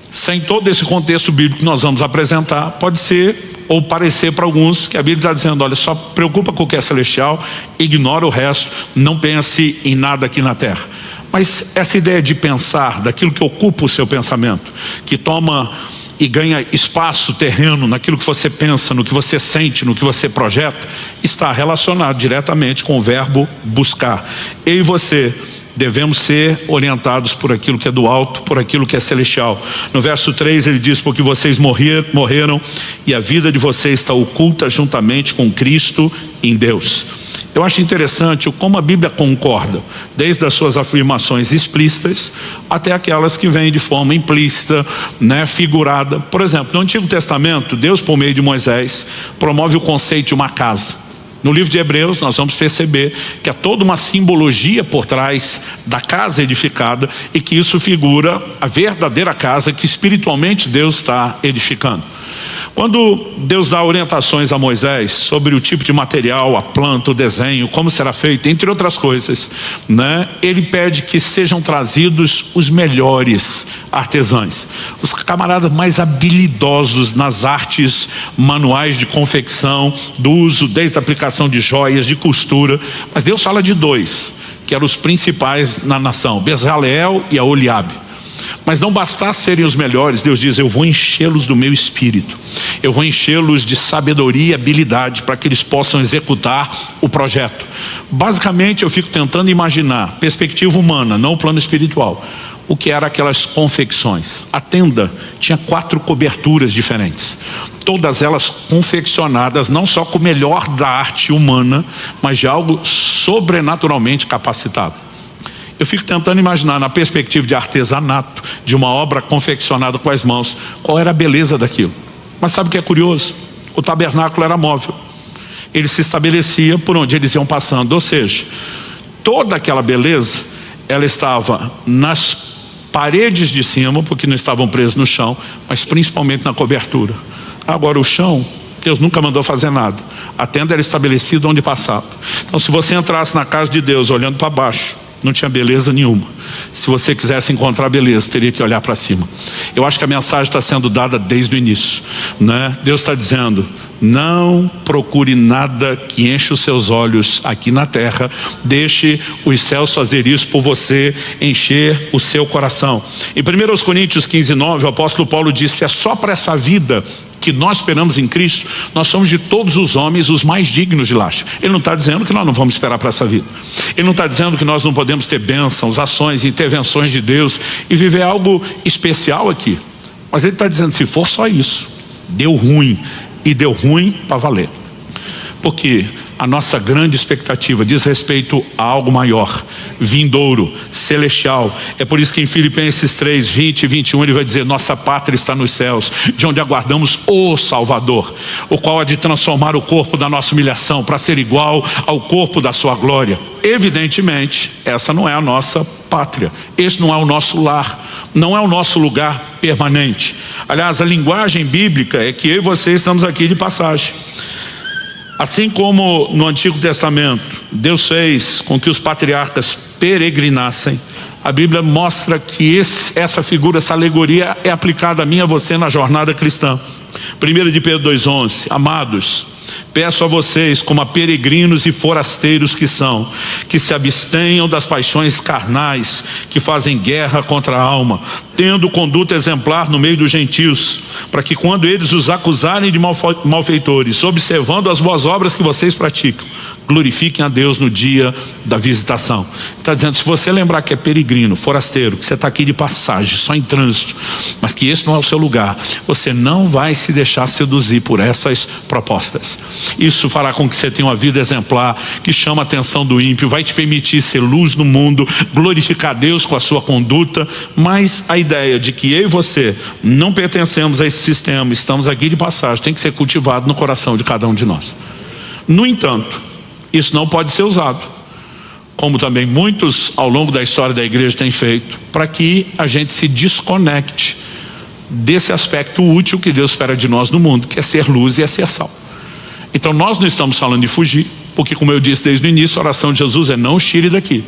sem todo esse contexto bíblico que nós vamos apresentar, pode ser ou parecer para alguns que a Bíblia está dizendo: olha, só preocupa com o que é celestial, ignora o resto, não pense em nada aqui na terra. Mas essa ideia de pensar, daquilo que ocupa o seu pensamento, que toma e ganha espaço terreno naquilo que você pensa, no que você sente, no que você projeta, está relacionado diretamente com o verbo buscar. Eu e você devemos ser orientados por aquilo que é do alto, por aquilo que é celestial. No verso 3 ele diz: porque vocês morreram e a vida de vocês está oculta juntamente com Cristo em Deus. Eu acho interessante como a Bíblia concorda, desde as suas afirmações explícitas até aquelas que vêm de forma implícita, né, figurada. Por exemplo, no Antigo Testamento, Deus, por meio de Moisés, promove o conceito de uma casa. No livro de Hebreus nós vamos perceber que há toda uma simbologia por trás da casa edificada, e que isso figura a verdadeira casa que espiritualmente Deus está edificando. Quando Deus dá orientações a Moisés sobre o tipo de material, a planta, o desenho, como será feito, entre outras coisas, né, ele pede que sejam trazidos os melhores artesãos, os camaradas mais habilidosos nas artes manuais de confecção, do uso, desde a aplicação de joias, de costura. Mas Deus fala de dois, que eram os principais na nação: Bezaleel e Aholiabe. Mas não bastasse serem os melhores, Deus diz: eu vou enchê-los do meu espírito, eu vou enchê-los de sabedoria e habilidade para que eles possam executar o projeto. Basicamente eu fico tentando imaginar, perspectiva humana, não o plano espiritual, o que eram aquelas confecções. A tenda tinha 4 coberturas diferentes, todas elas confeccionadas não só com o melhor da arte humana, mas de algo sobrenaturalmente capacitado. Eu fico tentando imaginar, na perspectiva de artesanato, de uma obra confeccionada com as mãos, qual era a beleza daquilo. Mas sabe o que é curioso? O tabernáculo era móvel, ele se estabelecia por onde eles iam passando, ou seja, toda aquela beleza, ela estava nas paredes de cima, porque não estavam presos no chão, mas principalmente na cobertura. Agora o chão, Deus nunca mandou fazer nada, a tenda era estabelecida onde passava. Então se você entrasse na casa de Deus olhando para baixo, não tinha beleza nenhuma. Se você quisesse encontrar beleza, teria que olhar para cima. Eu acho que a mensagem está sendo dada desde o início, né? Deus está dizendo: não procure nada que enche os seus olhos aqui na terra, deixe os céus fazer isso por você, encher o seu coração. Em 1 Coríntios 15:9, o apóstolo Paulo disse: é só para essa vida que nós esperamos em Cristo, nós somos de todos os homens os mais dignos de laço. Ele não está dizendo que nós não vamos esperar para essa vida. Ele não está dizendo que nós não podemos ter bênçãos, ações, intervenções de Deus e viver algo especial aqui. Mas ele está dizendo, se for só isso, deu ruim, e deu ruim para valer. Porque a nossa grande expectativa diz respeito a algo maior, vindouro, celestial. É por isso que em Filipenses 3, 20 e 21 ele vai dizer, nossa pátria está nos céus, de onde aguardamos o Salvador, o qual há de transformar o corpo da nossa humilhação para ser igual ao corpo da sua glória. Evidentemente, essa não é a nossa pátria, esse não é o nosso lar, não é o nosso lugar permanente. Aliás, a linguagem bíblica é que eu e você estamos aqui de passagem. Assim como no Antigo Testamento Deus fez com que os patriarcas peregrinassem, a Bíblia mostra que essa figura, essa alegoria é aplicada a mim e a você na jornada cristã. 1 de Pedro 2,11, amados, peço a vocês, como a peregrinos e forasteiros que são, que se abstenham das paixões carnais que fazem guerra contra a alma, tendo conduta exemplar no meio dos gentios, para que quando eles os acusarem de malfeitores, observando as boas obras que vocês praticam, glorifiquem a Deus no dia da visitação. Está dizendo, se você lembrar que é peregrino, forasteiro, que você está aqui de passagem, só em trânsito, mas que esse não é o seu lugar, você não vai se deixar seduzir por essas propostas. Isso fará com que você tenha uma vida exemplar, que chama a atenção do ímpio, vai te permitir ser luz no mundo, glorificar a Deus com a sua conduta, mas a ideia de que eu e você não pertencemos a esse sistema, estamos aqui de passagem, tem que ser cultivado no coração de cada um de nós. No entanto, isso não pode ser usado, como também muitos ao longo da história da igreja têm feito, para que a gente se desconecte desse aspecto útil que Deus espera de nós no mundo, que é ser luz e é ser sal. Então nós não estamos falando de fugir, porque como eu disse desde o início, a oração de Jesus é não tire daqui.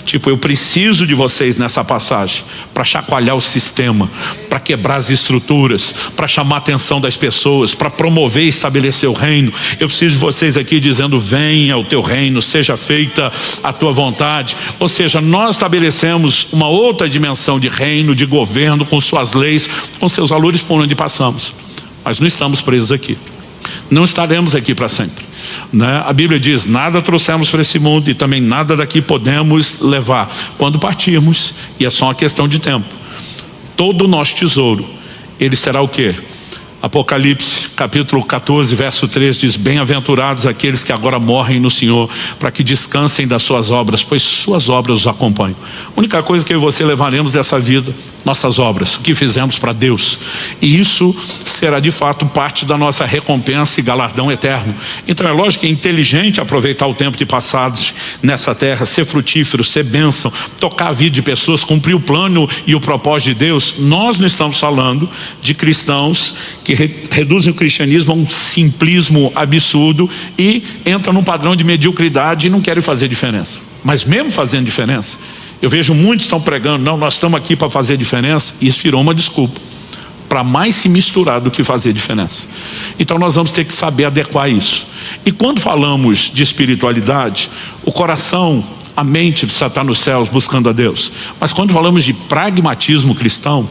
Tipo, eu preciso de vocês nessa passagem para chacoalhar o sistema, para quebrar as estruturas, para chamar a atenção das pessoas, para promover e estabelecer o reino. Eu preciso de vocês aqui dizendo, venha o teu reino, seja feita a tua vontade. Ou seja, nós estabelecemos uma outra dimensão de reino, de governo, com suas leis, com seus valores por onde passamos. Mas não estamos presos aqui. Não estaremos aqui para sempre, né? A Bíblia diz, nada trouxemos para esse mundo e também nada daqui podemos levar quando partirmos, e é só uma questão de tempo. Todo o nosso tesouro, ele será o quê? Apocalipse capítulo 14 verso 3 diz, bem-aventurados aqueles que agora morrem no Senhor, para que descansem das suas obras, pois suas obras os acompanham. A única coisa que eu e você levaremos dessa vida, nossas obras, o que fizemos para Deus, e isso será de fato parte da nossa recompensa e galardão eterno. Então é lógico que é inteligente aproveitar o tempo de passagem nessa terra, ser frutífero, ser bênção, tocar a vida de pessoas, cumprir o plano e o propósito de Deus. Nós não estamos falando de cristãos que reduzem o cristianismo a um simplismo absurdo e entram num padrão de mediocridade e não querem fazer diferença. Mas mesmo fazendo diferença, eu vejo muitos estão pregando, não, nós estamos aqui para fazer diferença, e isso virou uma desculpa para mais se misturar do que fazer diferença. Então nós vamos ter que saber adequar isso. E quando falamos de espiritualidade, o coração, a mente precisa estar nos céus buscando a Deus. Mas quando falamos de pragmatismo cristão,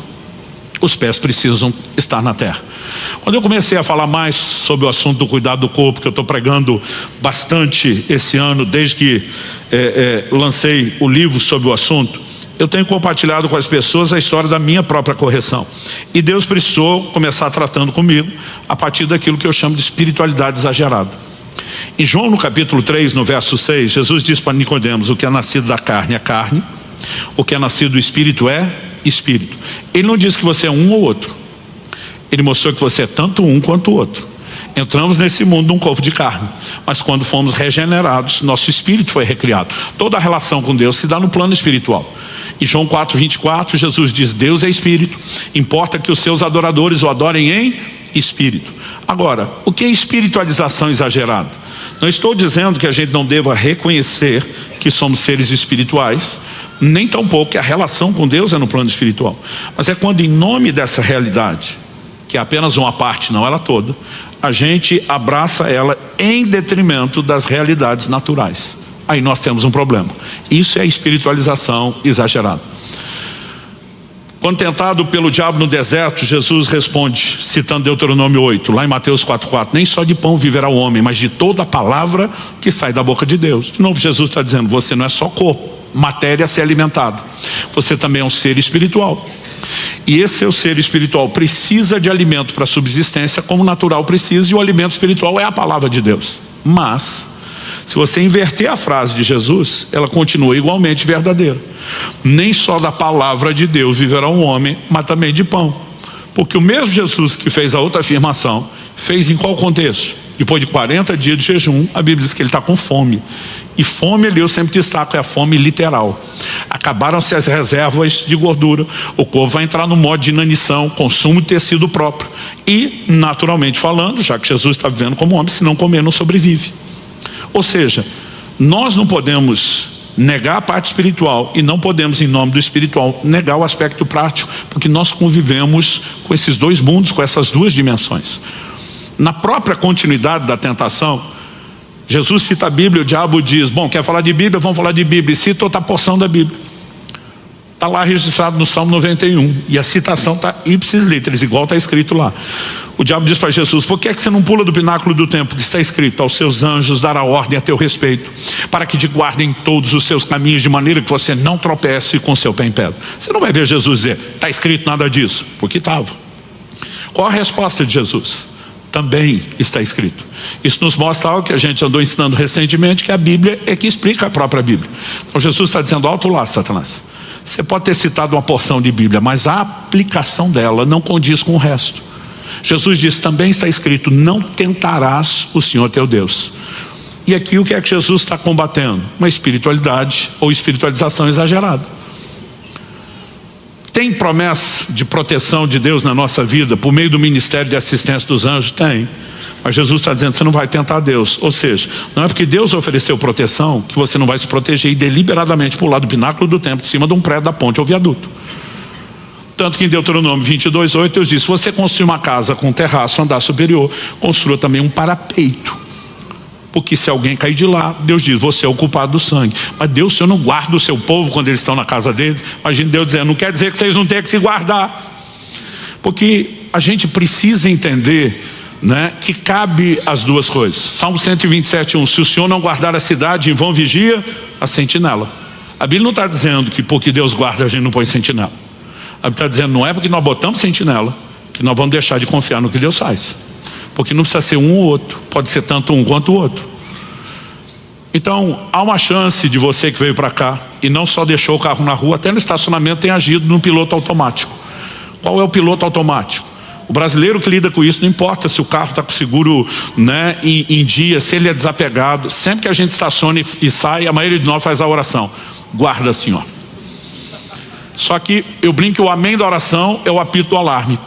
os pés precisam estar na terra. Quando eu comecei a falar mais sobre o assunto do cuidado do corpo, que eu estou pregando bastante esse ano, desde que lancei o livro sobre o assunto, eu tenho compartilhado com as pessoas a história da minha própria correção. E Deus precisou começar tratando comigo a partir daquilo que eu chamo de espiritualidade exagerada. Em João no capítulo 3, no verso 6, Jesus diz para Nicodemos, o que é nascido da carne é carne, o que é nascido do espírito é espírito. Ele não diz que você é um ou outro. Ele mostrou que você é tanto um quanto o outro. Entramos nesse mundo num corpo de carne, mas quando fomos regenerados, nosso espírito foi recriado. Toda a relação com Deus se dá no plano espiritual. Em João 4:24, Jesus diz, Deus é espírito, importa que os seus adoradores o adorem em espírito. Agora, o que é espiritualização exagerada? Não estou dizendo que a gente não deva reconhecer que somos seres espirituais, nem tampouco que a relação com Deus é no plano espiritual. Mas é quando, em nome dessa realidade, que é apenas uma parte, não ela toda, a gente abraça ela em detrimento das realidades naturais. Aí nós temos um problema. Isso é espiritualização exagerada. Quando tentado pelo diabo no deserto, Jesus responde, citando Deuteronômio 8, lá em Mateus 4,4, nem só de pão viverá o homem, mas de toda a palavra que sai da boca de Deus. De novo, Jesus está dizendo, você não é só corpo, matéria a ser alimentada, você também é um ser espiritual. E esse seu ser espiritual precisa de alimento para a subsistência, como o natural precisa, e o alimento espiritual é a palavra de Deus. Mas, se você inverter a frase de Jesus, ela continua igualmente verdadeira. Nem só da palavra de Deus viverá um homem, mas também de pão. Porque o mesmo Jesus que fez a outra afirmação, fez em qual contexto? Depois de 40 dias de jejum, a Bíblia diz que ele está com fome. E fome ali eu sempre destaco, é a fome literal. Acabaram-se as reservas de gordura, o corpo vai entrar no modo de inanição, consumo de tecido próprio. E, naturalmente falando, já que Jesus está vivendo como homem, se não comer não sobrevive. Ou seja, nós não podemos negar a parte espiritual e não podemos, em nome do espiritual, negar o aspecto prático, porque nós convivemos com esses dois mundos, com essas duas dimensões. Na própria continuidade da tentação, Jesus cita a Bíblia, o diabo diz, bom, quer falar de Bíblia? Vamos falar de Bíblia. E cita outra porção da Bíblia. Está lá registrado no Salmo 91. E a citação está ipsis literis, igual está escrito lá. O diabo diz para Jesus, por que é que você não pula do pináculo do templo? Que está escrito, aos seus anjos dará ordem a teu respeito, para que te guardem todos os seus caminhos, de maneira que você não tropece com seu pé em pedra. Você não vai ver Jesus dizer, está escrito nada disso, porque estava. Qual a resposta de Jesus? Também está escrito. Isso nos mostra algo que a gente andou ensinando recentemente, que a Bíblia é que explica a própria Bíblia. Então Jesus está dizendo, alto lá, Satanás. Você pode ter citado uma porção de Bíblia, mas a aplicação dela não condiz com o resto. Jesus disse, também está escrito, não tentarás o Senhor teu Deus. E aqui o que é que Jesus está combatendo? Uma espiritualidade ou espiritualização exagerada. Tem promessa de proteção de Deus na nossa vida por meio do ministério de assistência dos anjos? Tem. Mas Jesus está dizendo, você não vai tentar Deus. Ou seja, não é porque Deus ofereceu proteção que você não vai se proteger e deliberadamente pular do pináculo do templo, de cima de um prédio da ponte ou viaduto. Tanto que em Deuteronômio 22:8 Deus diz, se você construir uma casa com terraço, andar superior, construa também um parapeito. Porque se alguém cair de lá, Deus diz, você é o culpado do sangue. Mas Deus, o Senhor não guarda o seu povo quando eles estão na casa deles. Imagina Deus dizendo, não quer dizer que vocês não têm que se guardar. Porque a gente precisa entender, né, que cabe as duas coisas. Salmo 127:1, se o Senhor não guardar a cidade, em vão vigia a sentinela. A Bíblia não está dizendo que porque Deus guarda a gente não põe sentinela. A Bíblia está dizendo, não é porque nós botamos sentinela que nós vamos deixar de confiar no que Deus faz. Porque não precisa ser um ou outro, pode ser tanto um quanto o outro. Então, há uma chance de você que veio para cá e não só deixou o carro na rua, até no estacionamento tem agido no piloto automático. Qual é o piloto automático? O brasileiro que lida com isso, não importa se o carro está com seguro, né, em dia, se ele é desapegado, sempre que a gente estaciona e sai, a maioria de nós faz a oração, guarda, Senhor. Só que eu brinco que o amém da oração é o apito do alarme.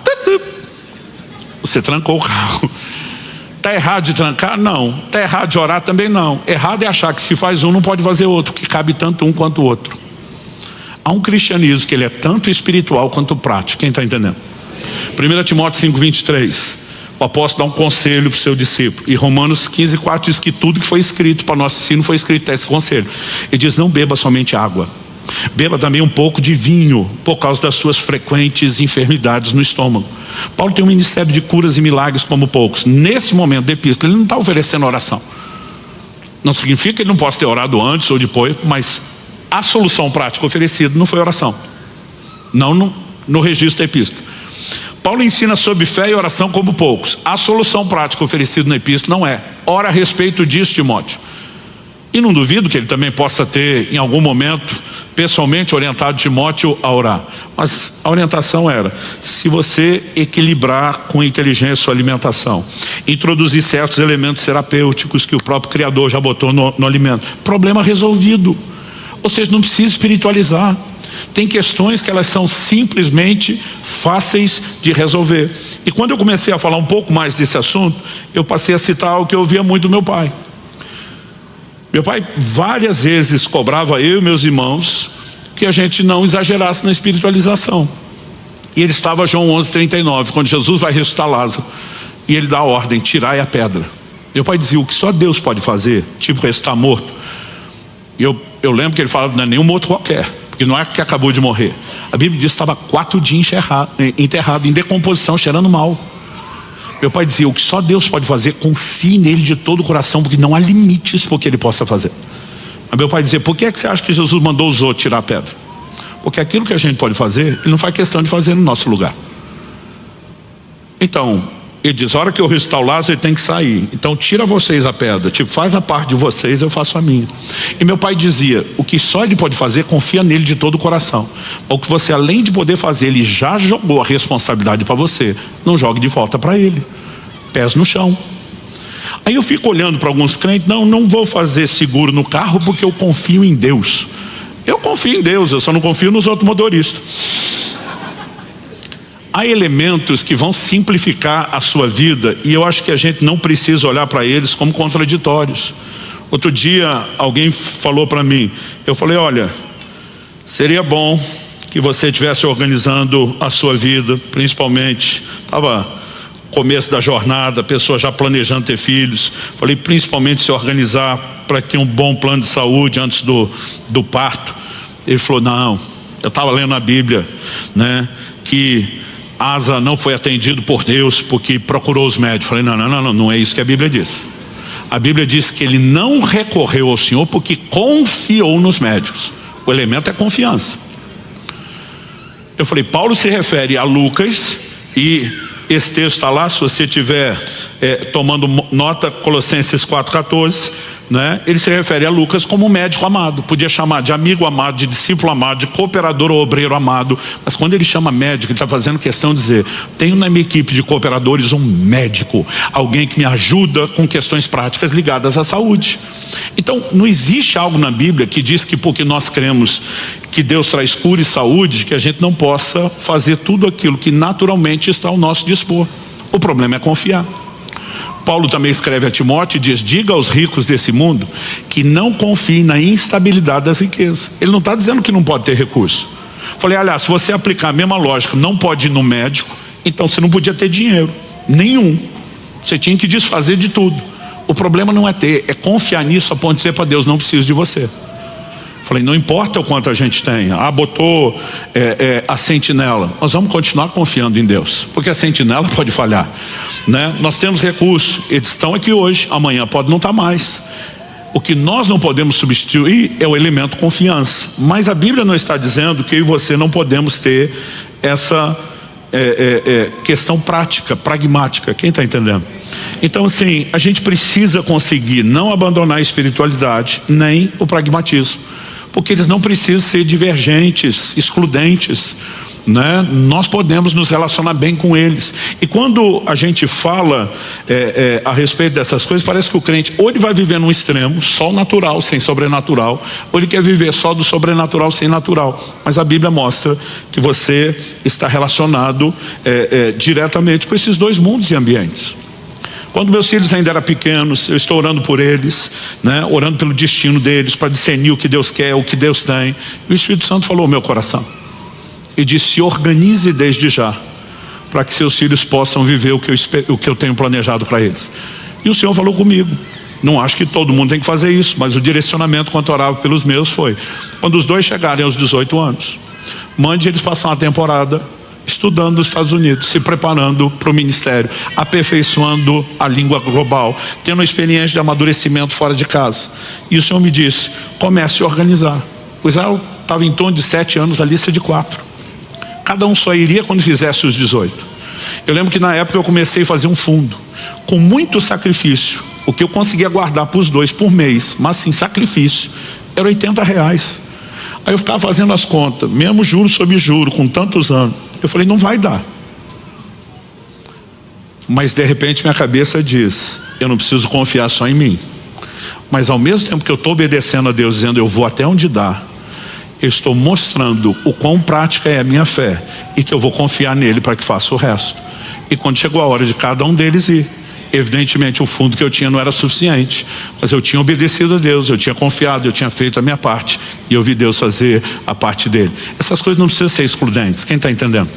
Você trancou o carro. Está errado de trancar? Não. Está errado de orar? Também não. Errado é achar que se faz um não pode fazer outro, que cabe tanto um quanto o outro. Há um cristianismo que ele é tanto espiritual quanto prático. Quem está entendendo? 1 Timóteo 5:23, o apóstolo dá um conselho para o seu discípulo. E Romanos 15:4 diz que tudo que foi escrito para nosso ensino foi escrito esse conselho. Ele diz, não beba somente água. Beba também um pouco de vinho, por causa das suas frequentes enfermidades no estômago. Paulo tem um ministério de curas e milagres como poucos. Nesse momento da epístola, ele não está oferecendo oração. Não significa que ele não possa ter orado antes ou depois, mas a solução prática oferecida não foi oração. Não no registro da epístola. Paulo ensina sobre fé e oração como poucos. A solução prática oferecida na epístola não é, ora a respeito disso, Timóteo. E não duvido que ele também possa ter, em algum momento, pessoalmente orientado Timóteo a orar. Mas a orientação era, se você equilibrar com inteligência sua alimentação, introduzir certos elementos terapêuticos que o próprio Criador já botou no alimento, problema resolvido. Ou seja, não precisa espiritualizar. Tem questões que elas são simplesmente fáceis de resolver. E quando eu comecei a falar um pouco mais desse assunto, eu passei a citar algo que eu ouvia muito do meu pai. Meu pai várias vezes cobrava eu e meus irmãos que a gente não exagerasse na espiritualização. E ele estava João 11:39, quando Jesus vai ressuscitar Lázaro, e ele dá a ordem, tirai a pedra. Meu pai dizia, o que só Deus pode fazer, tipo ressuscitar morto. Eu lembro que ele falava, não é nenhum morto qualquer, porque não é que acabou de morrer. A Bíblia diz que estava 4 dias enterrado, em decomposição, cheirando mal. Meu pai dizia, o que só Deus pode fazer, confie nele de todo o coração, porque não há limites para o que ele possa fazer. Mas meu pai dizia, por que é que você acha que Jesus mandou os outros tirar a pedra? Porque aquilo que a gente pode fazer, ele não faz questão de fazer no nosso lugar. Então, ele diz, a hora que eu ressuscitar o Lázaro, ele tem que sair. Então tira vocês a pedra, tipo, faz a parte de vocês, eu faço a minha. E meu pai dizia, o que só ele pode fazer, confia nele de todo o coração. O que você, além de poder fazer, ele já jogou a responsabilidade para você, não jogue de volta para ele. Pés no chão. Aí eu fico olhando para alguns crentes, não vou fazer seguro no carro porque eu confio em Deus. Eu confio em Deus, eu só não confio nos outros motoristas. Há elementos que vão simplificar a sua vida e eu acho que a gente não precisa olhar para eles como contraditórios. Outro dia alguém falou para mim, eu falei, olha, seria bom que você estivesse organizando a sua vida, principalmente, estava começo da jornada, a pessoa já planejando ter filhos, falei, principalmente se organizar para ter um bom plano de saúde antes do parto. Ele falou, não, eu estava lendo na Bíblia, né, que Asa não foi atendido por Deus porque procurou os médicos. Falei, não é isso que a Bíblia diz. A Bíblia diz que ele não recorreu ao Senhor porque confiou nos médicos. O elemento é confiança. Eu falei, Paulo se refere a Lucas, e esse texto está lá, se você estiver tomando nota, Colossenses 4,14, né? Ele se refere a Lucas como um médico amado. Podia chamar de amigo amado, de discípulo amado, de cooperador ou obreiro amado. Mas quando ele chama médico, ele está fazendo questão de dizer, tenho na minha equipe de cooperadores um médico, alguém que me ajuda com questões práticas ligadas à saúde. Então não existe algo na Bíblia que diz que porque nós cremos que Deus traz cura e saúde, que a gente não possa fazer tudo aquilo que naturalmente está ao nosso dispor. O problema é confiar. Paulo também escreve a Timóteo e diz, diga aos ricos desse mundo que não confiem na instabilidade das riquezas. Ele não está dizendo que não pode ter recurso. Falei, aliás, se você aplicar a mesma lógica, não pode ir no médico, então você não podia ter dinheiro, nenhum. Você tinha que desfazer de tudo. O problema não é ter, é confiar nisso a ponto de dizer para Deus, não preciso de você. Falei, não importa o quanto a gente tem. Botou a sentinela. Nós vamos continuar confiando em Deus, porque a sentinela pode falhar, né? Nós temos recursos, eles estão aqui hoje, amanhã pode não estar mais. O que nós não podemos substituir é o elemento confiança. Mas a Bíblia não está dizendo que eu e você não podemos ter essa questão prática, pragmática. Quem está entendendo? Então assim, a gente precisa conseguir não abandonar a espiritualidade nem o pragmatismo, porque eles não precisam ser divergentes, excludentes, né? Nós podemos nos relacionar bem com eles. E quando a gente fala a respeito dessas coisas, parece que o crente ou ele vai viver num extremo, só o natural sem sobrenatural, ou ele quer viver só do sobrenatural sem natural. Mas a Bíblia mostra que você está relacionado diretamente com esses dois mundos e ambientes. Quando meus filhos ainda eram pequenos, eu estou orando por eles, né? Orando pelo destino deles, para discernir o que Deus quer, o que Deus tem. E o Espírito Santo falou ao meu coração e disse, se organize desde já, para que seus filhos possam viver o que eu tenho planejado para eles. E o Senhor falou comigo, não acho que todo mundo tem que fazer isso, mas o direcionamento quanto orava pelos meus foi, quando os dois chegarem aos 18 anos, mande eles passar uma temporada estudando nos Estados Unidos, se preparando para o ministério, aperfeiçoando a língua global, tendo uma experiência de amadurecimento fora de casa. E o Senhor me disse, comece a organizar. O Israel estava em torno de 7 anos, a lista de 4. Cada um só iria quando fizesse os 18. Eu lembro que na época eu comecei a fazer um fundo, com muito sacrifício. O que eu conseguia guardar para os dois por mês, mas sim, sacrifício, era R$80. Aí eu ficava fazendo as contas, mesmo juro sobre juro, com tantos anos. Eu falei, não vai dar. Mas de repente minha cabeça diz, eu não preciso confiar só em mim. Mas ao mesmo tempo que eu estou obedecendo a Deus, dizendo eu vou até onde dá, eu estou mostrando o quão prática é a minha fé e que eu vou confiar nele para que faça o resto. E quando chegou a hora de cada um deles ir, evidentemente o fundo que eu tinha não era suficiente, mas eu tinha obedecido a Deus, eu tinha confiado, eu tinha feito a minha parte e eu vi Deus fazer a parte dele. Essas coisas não precisam ser excludentes, quem está entendendo?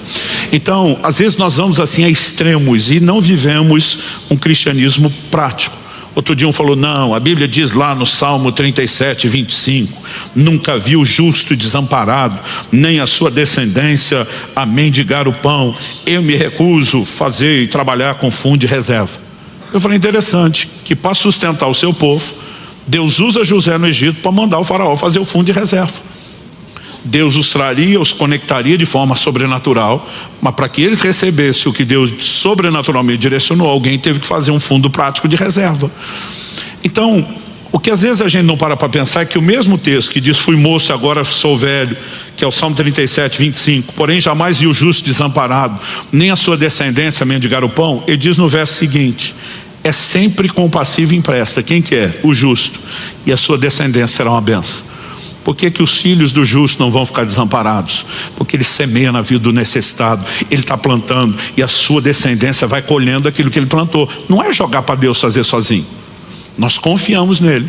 Então, às vezes nós vamos assim a extremos e não vivemos um cristianismo prático. Outro dia um falou, não, a Bíblia diz lá no Salmo 37, 25, nunca vi o justo desamparado, nem a sua descendência a mendigar o pão. Eu me recuso a fazer e trabalhar com fundo de reserva. Eu falei, interessante, que para sustentar o seu povo, Deus usa José no Egito para mandar o faraó fazer o fundo de reserva. Deus os traria, os conectaria de forma sobrenatural, mas para que eles recebessem o que Deus sobrenaturalmente direcionou, alguém teve que fazer um fundo prático de reserva. Então, o que às vezes a gente não para pensar é que o mesmo texto que diz fui moço, agora sou velho, que é o Salmo 37, 25, porém jamais vi o justo desamparado, nem a sua descendência mendigar o pão, ele diz no verso seguinte, é sempre compassivo e empresta. Quem que é? O justo. E a sua descendência será uma bênção. Por que que os filhos do justo não vão ficar desamparados? Porque ele semeia na vida do necessitado, ele está plantando e a sua descendência vai colhendo aquilo que ele plantou. Não é jogar para Deus fazer sozinho. Nós confiamos nele,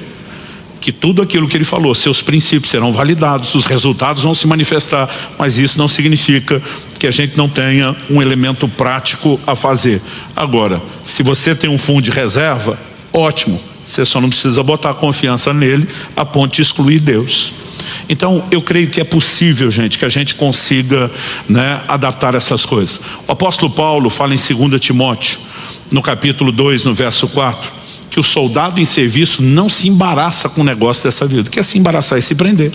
que tudo aquilo que ele falou, seus princípios serão validados, os resultados vão se manifestar, mas isso não significa que a gente não tenha um elemento prático a fazer. Agora, se você tem um fundo de reserva, ótimo, você só não precisa botar confiança nele a ponto de excluir Deus. Então eu creio que é possível, gente, que a gente consiga, adaptar essas coisas. O apóstolo Paulo fala em 2 Timóteo, no capítulo 2, no verso 4, que o soldado em serviço não se embaraça com o negócio dessa vida. O que é se embaraçar? É se prender.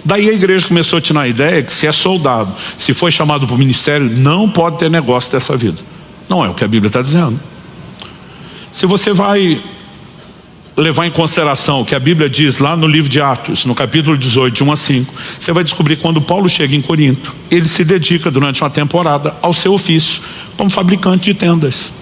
Daí a igreja começou a tirar a ideia que se é soldado, se foi chamado para o ministério, não pode ter negócio dessa vida. Não é o que a Bíblia está dizendo. Se você vai levar em consideração o que a Bíblia diz lá no livro de Atos, no capítulo 18, de 1 a 5, você vai descobrir que quando Paulo chega em Corinto, ele se dedica durante uma temporada ao seu ofício como fabricante de tendas.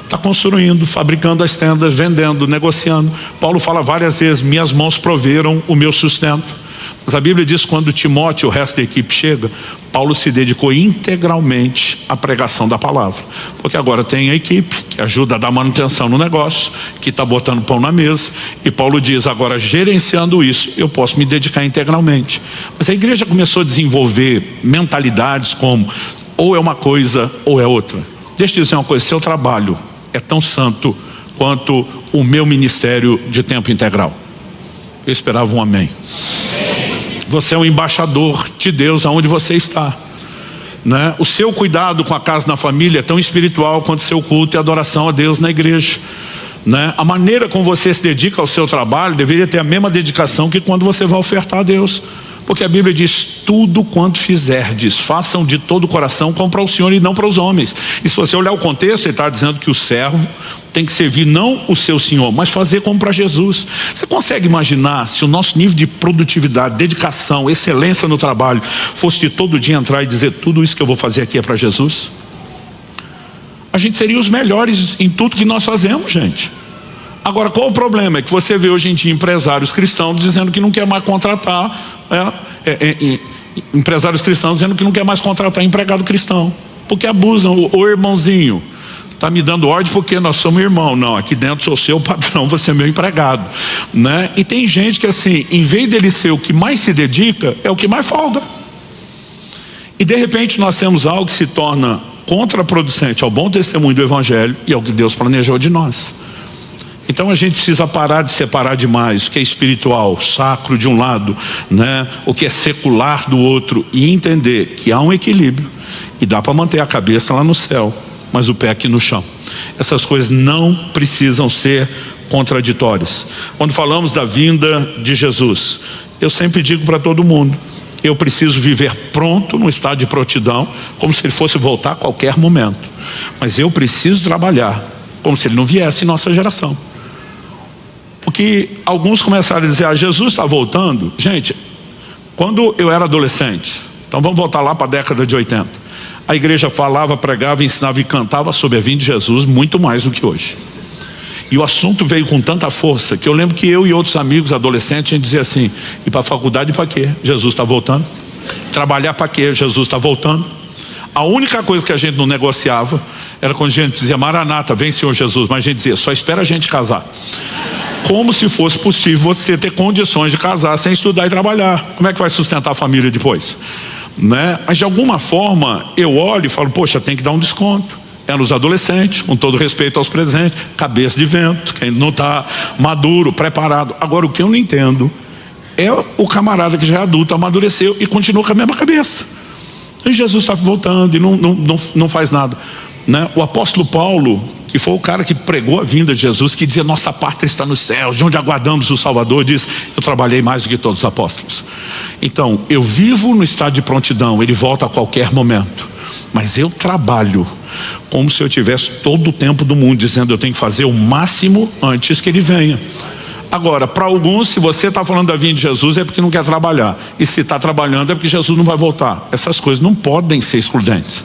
Está construindo, fabricando as tendas, vendendo, negociando. Paulo fala várias vezes, minhas mãos proveram o meu sustento. Mas a Bíblia diz que quando Timóteo e o resto da equipe chega, Paulo se dedicou integralmente à pregação da palavra. Porque agora tem a equipe que ajuda a dar manutenção no negócio, que está botando pão na mesa. E Paulo diz, agora gerenciando isso, eu posso me dedicar integralmente. Mas a igreja começou a desenvolver mentalidades como, ou é uma coisa ou é outra. Deixa eu dizer uma coisa, seu trabalho é tão santo quanto o meu ministério de tempo integral. Eu esperava um amém. Você é um embaixador de Deus aonde você está, O seu cuidado com a casa na família é tão espiritual quanto o seu culto e adoração a Deus na igreja, A maneira como você se dedica ao seu trabalho deveria ter a mesma dedicação que quando você vai ofertar a Deus. Porque a Bíblia diz, tudo quanto fizerdes, façam de todo o coração como para o Senhor e não para os homens. E se você olhar o contexto, ele está dizendo que o servo tem que servir não o seu Senhor, mas fazer como para Jesus. Você consegue imaginar se o nosso nível de produtividade, dedicação, excelência no trabalho fosse de todo dia entrar e dizer, tudo isso que eu vou fazer aqui é para Jesus? A gente seria os melhores em tudo que nós fazemos, gente. Agora, qual o problema? É que você vê hoje em dia empresários cristãos dizendo que não quer mais contratar, empresários cristãos dizendo que não quer mais contratar empregado cristão, porque abusam. O irmãozinho está me dando ordem porque nós somos irmãos. Não, aqui dentro sou seu patrão, você é meu empregado, E tem gente que assim, em vez dele ser o que mais se dedica, é o que mais folga. E de repente nós temos algo que se torna contraproducente ao bom testemunho do evangelho e ao que Deus planejou de nós. Então a gente precisa parar de separar demais o que é espiritual, sacro de um lado, o que é secular do outro, e entender que há um equilíbrio e dá para manter a cabeça lá no céu, mas o pé aqui no chão. Essas coisas não precisam ser contraditórias. Quando falamos da vinda de Jesus, eu sempre digo para todo mundo, eu preciso viver pronto no estado de prontidão, como se ele fosse voltar a qualquer momento. Mas eu preciso trabalhar como se ele não viesse em nossa geração. Porque alguns começaram a dizer, Jesus está voltando. Gente, quando eu era adolescente, então vamos voltar lá para a década de 80, a igreja falava, pregava, ensinava e cantava sobre a vinda de Jesus muito mais do que hoje. E o assunto veio com tanta força que eu lembro que eu e outros amigos adolescentes, a gente dizia assim, ir para a faculdade para quê? Jesus está voltando. Trabalhar para quê? Jesus está voltando. A única coisa que a gente não negociava era quando a gente dizia, Maranata, vem Senhor Jesus, mas a gente dizia, só espera a gente casar. Como se fosse possível você ter condições de casar sem estudar e trabalhar. Como é que vai sustentar a família depois? Mas de alguma forma eu olho e falo, poxa, tem que dar um desconto. Eram os adolescentes, com todo respeito aos presentes, cabeça de vento, quem não está maduro, preparado. Agora, o que eu não entendo é o camarada que já é adulto, amadureceu e continua com a mesma cabeça. E Jesus está voltando e não faz nada, né? O apóstolo Paulo, que foi o cara que pregou a vinda de Jesus, que dizia: nossa pátria está nos céus, de onde aguardamos o Salvador, diz: eu trabalhei mais do que todos os apóstolos. Então, eu vivo no estado de prontidão, ele volta a qualquer momento. Mas eu trabalho como se eu tivesse todo o tempo do mundo, dizendo: eu tenho que fazer o máximo antes que ele venha. Agora, para alguns, se você está falando da vinda de Jesus, é porque não quer trabalhar. E se está trabalhando, é porque Jesus não vai voltar. Essas coisas não podem ser excludentes.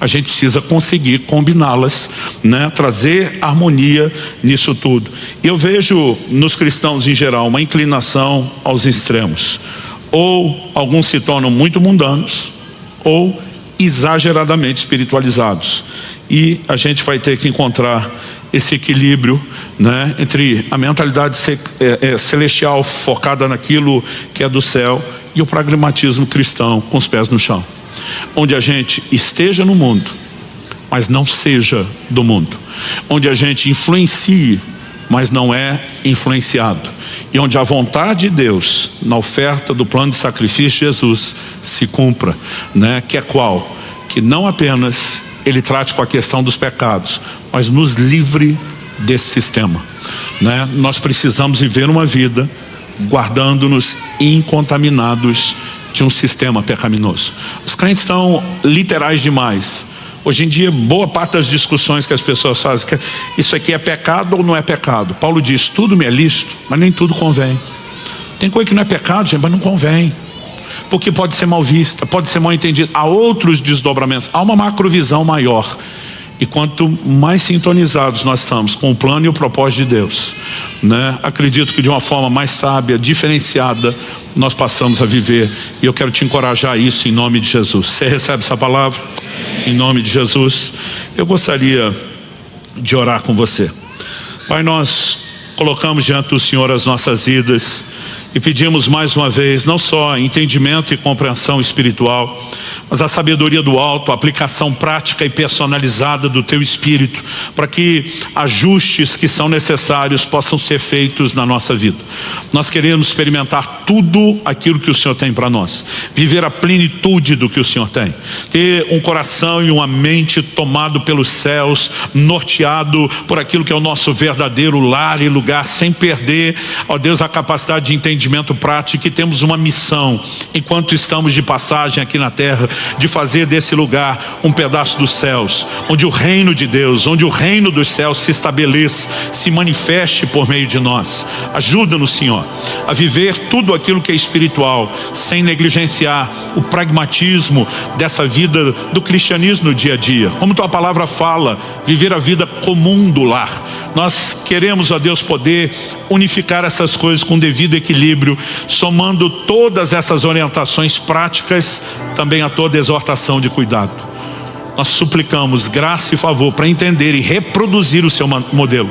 A gente precisa conseguir combiná-las, né? Trazer harmonia nisso tudo. E eu vejo nos cristãos em geral uma inclinação aos extremos. Ou alguns se tornam muito mundanos, ou exageradamente espiritualizados. E a gente vai ter que encontrar esse equilíbrio, né, entre a mentalidade celestial focada naquilo que é do céu e o pragmatismo cristão com os pés no chão, onde a gente esteja no mundo, mas não seja do mundo, onde a gente influencie, mas não é influenciado, e onde a vontade de Deus na oferta do plano de sacrifício de Jesus se cumpra, né? Que é qual? Que não apenas ele trate com a questão dos pecados, mas nos livre desse sistema, né? Nós precisamos viver uma vida guardando-nos incontaminados de um sistema pecaminoso. Os crentes estão literais demais. Hoje em dia, boa parte das discussões que as pessoas fazem, que isso aqui é pecado ou não é pecado. Paulo diz: tudo me é lícito, mas nem tudo convém. Tem coisa que não é pecado, gente, mas não convém, porque pode ser mal vista, pode ser mal entendida. Há outros desdobramentos, há uma macrovisão maior. E quanto mais sintonizados nós estamos com o plano e o propósito de Deus, né? Acredito que de uma forma mais sábia, diferenciada, nós passamos a viver. E eu quero te encorajar a isso em nome de Jesus. Você recebe essa palavra? Em nome de Jesus. Eu gostaria de orar com você. Pai, nós colocamos diante do Senhor as nossas vidas e pedimos mais uma vez, não só entendimento e compreensão espiritual, mas a sabedoria do alto, a aplicação prática e personalizada do Teu Espírito, para que ajustes que são necessários possam ser feitos na nossa vida. Nós queremos experimentar tudo aquilo que o Senhor tem para nós, viver a plenitude do que o Senhor tem, ter um coração e uma mente tomado pelos céus, norteado por aquilo que é o nosso verdadeiro lar e lugar, sem perder, ó Deus, a capacidade de entendimento prático, que temos uma missão enquanto estamos de passagem aqui na terra, de fazer desse lugar um pedaço dos céus, onde o reino de Deus, onde o reino dos céus se estabeleça, se manifeste por meio de nós. Ajuda-nos, Senhor, a viver tudo aquilo que é espiritual, sem negligenciar o pragmatismo dessa vida do cristianismo no dia a dia. Como Tua palavra fala, viver a vida comum do lar. Nós queremos, ó Deus, poder unificar essas coisas com devido equilíbrio, somando todas essas orientações práticas também a toda exortação de cuidado. Nós suplicamos graça e favor para entender e reproduzir o Seu modelo,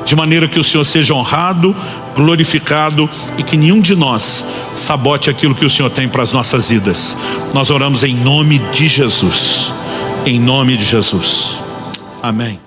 de maneira que o Senhor seja honrado, glorificado e que nenhum de nós sabote aquilo que o Senhor tem para as nossas vidas. Nós oramos em nome de Jesus. Em nome de Jesus. Amém.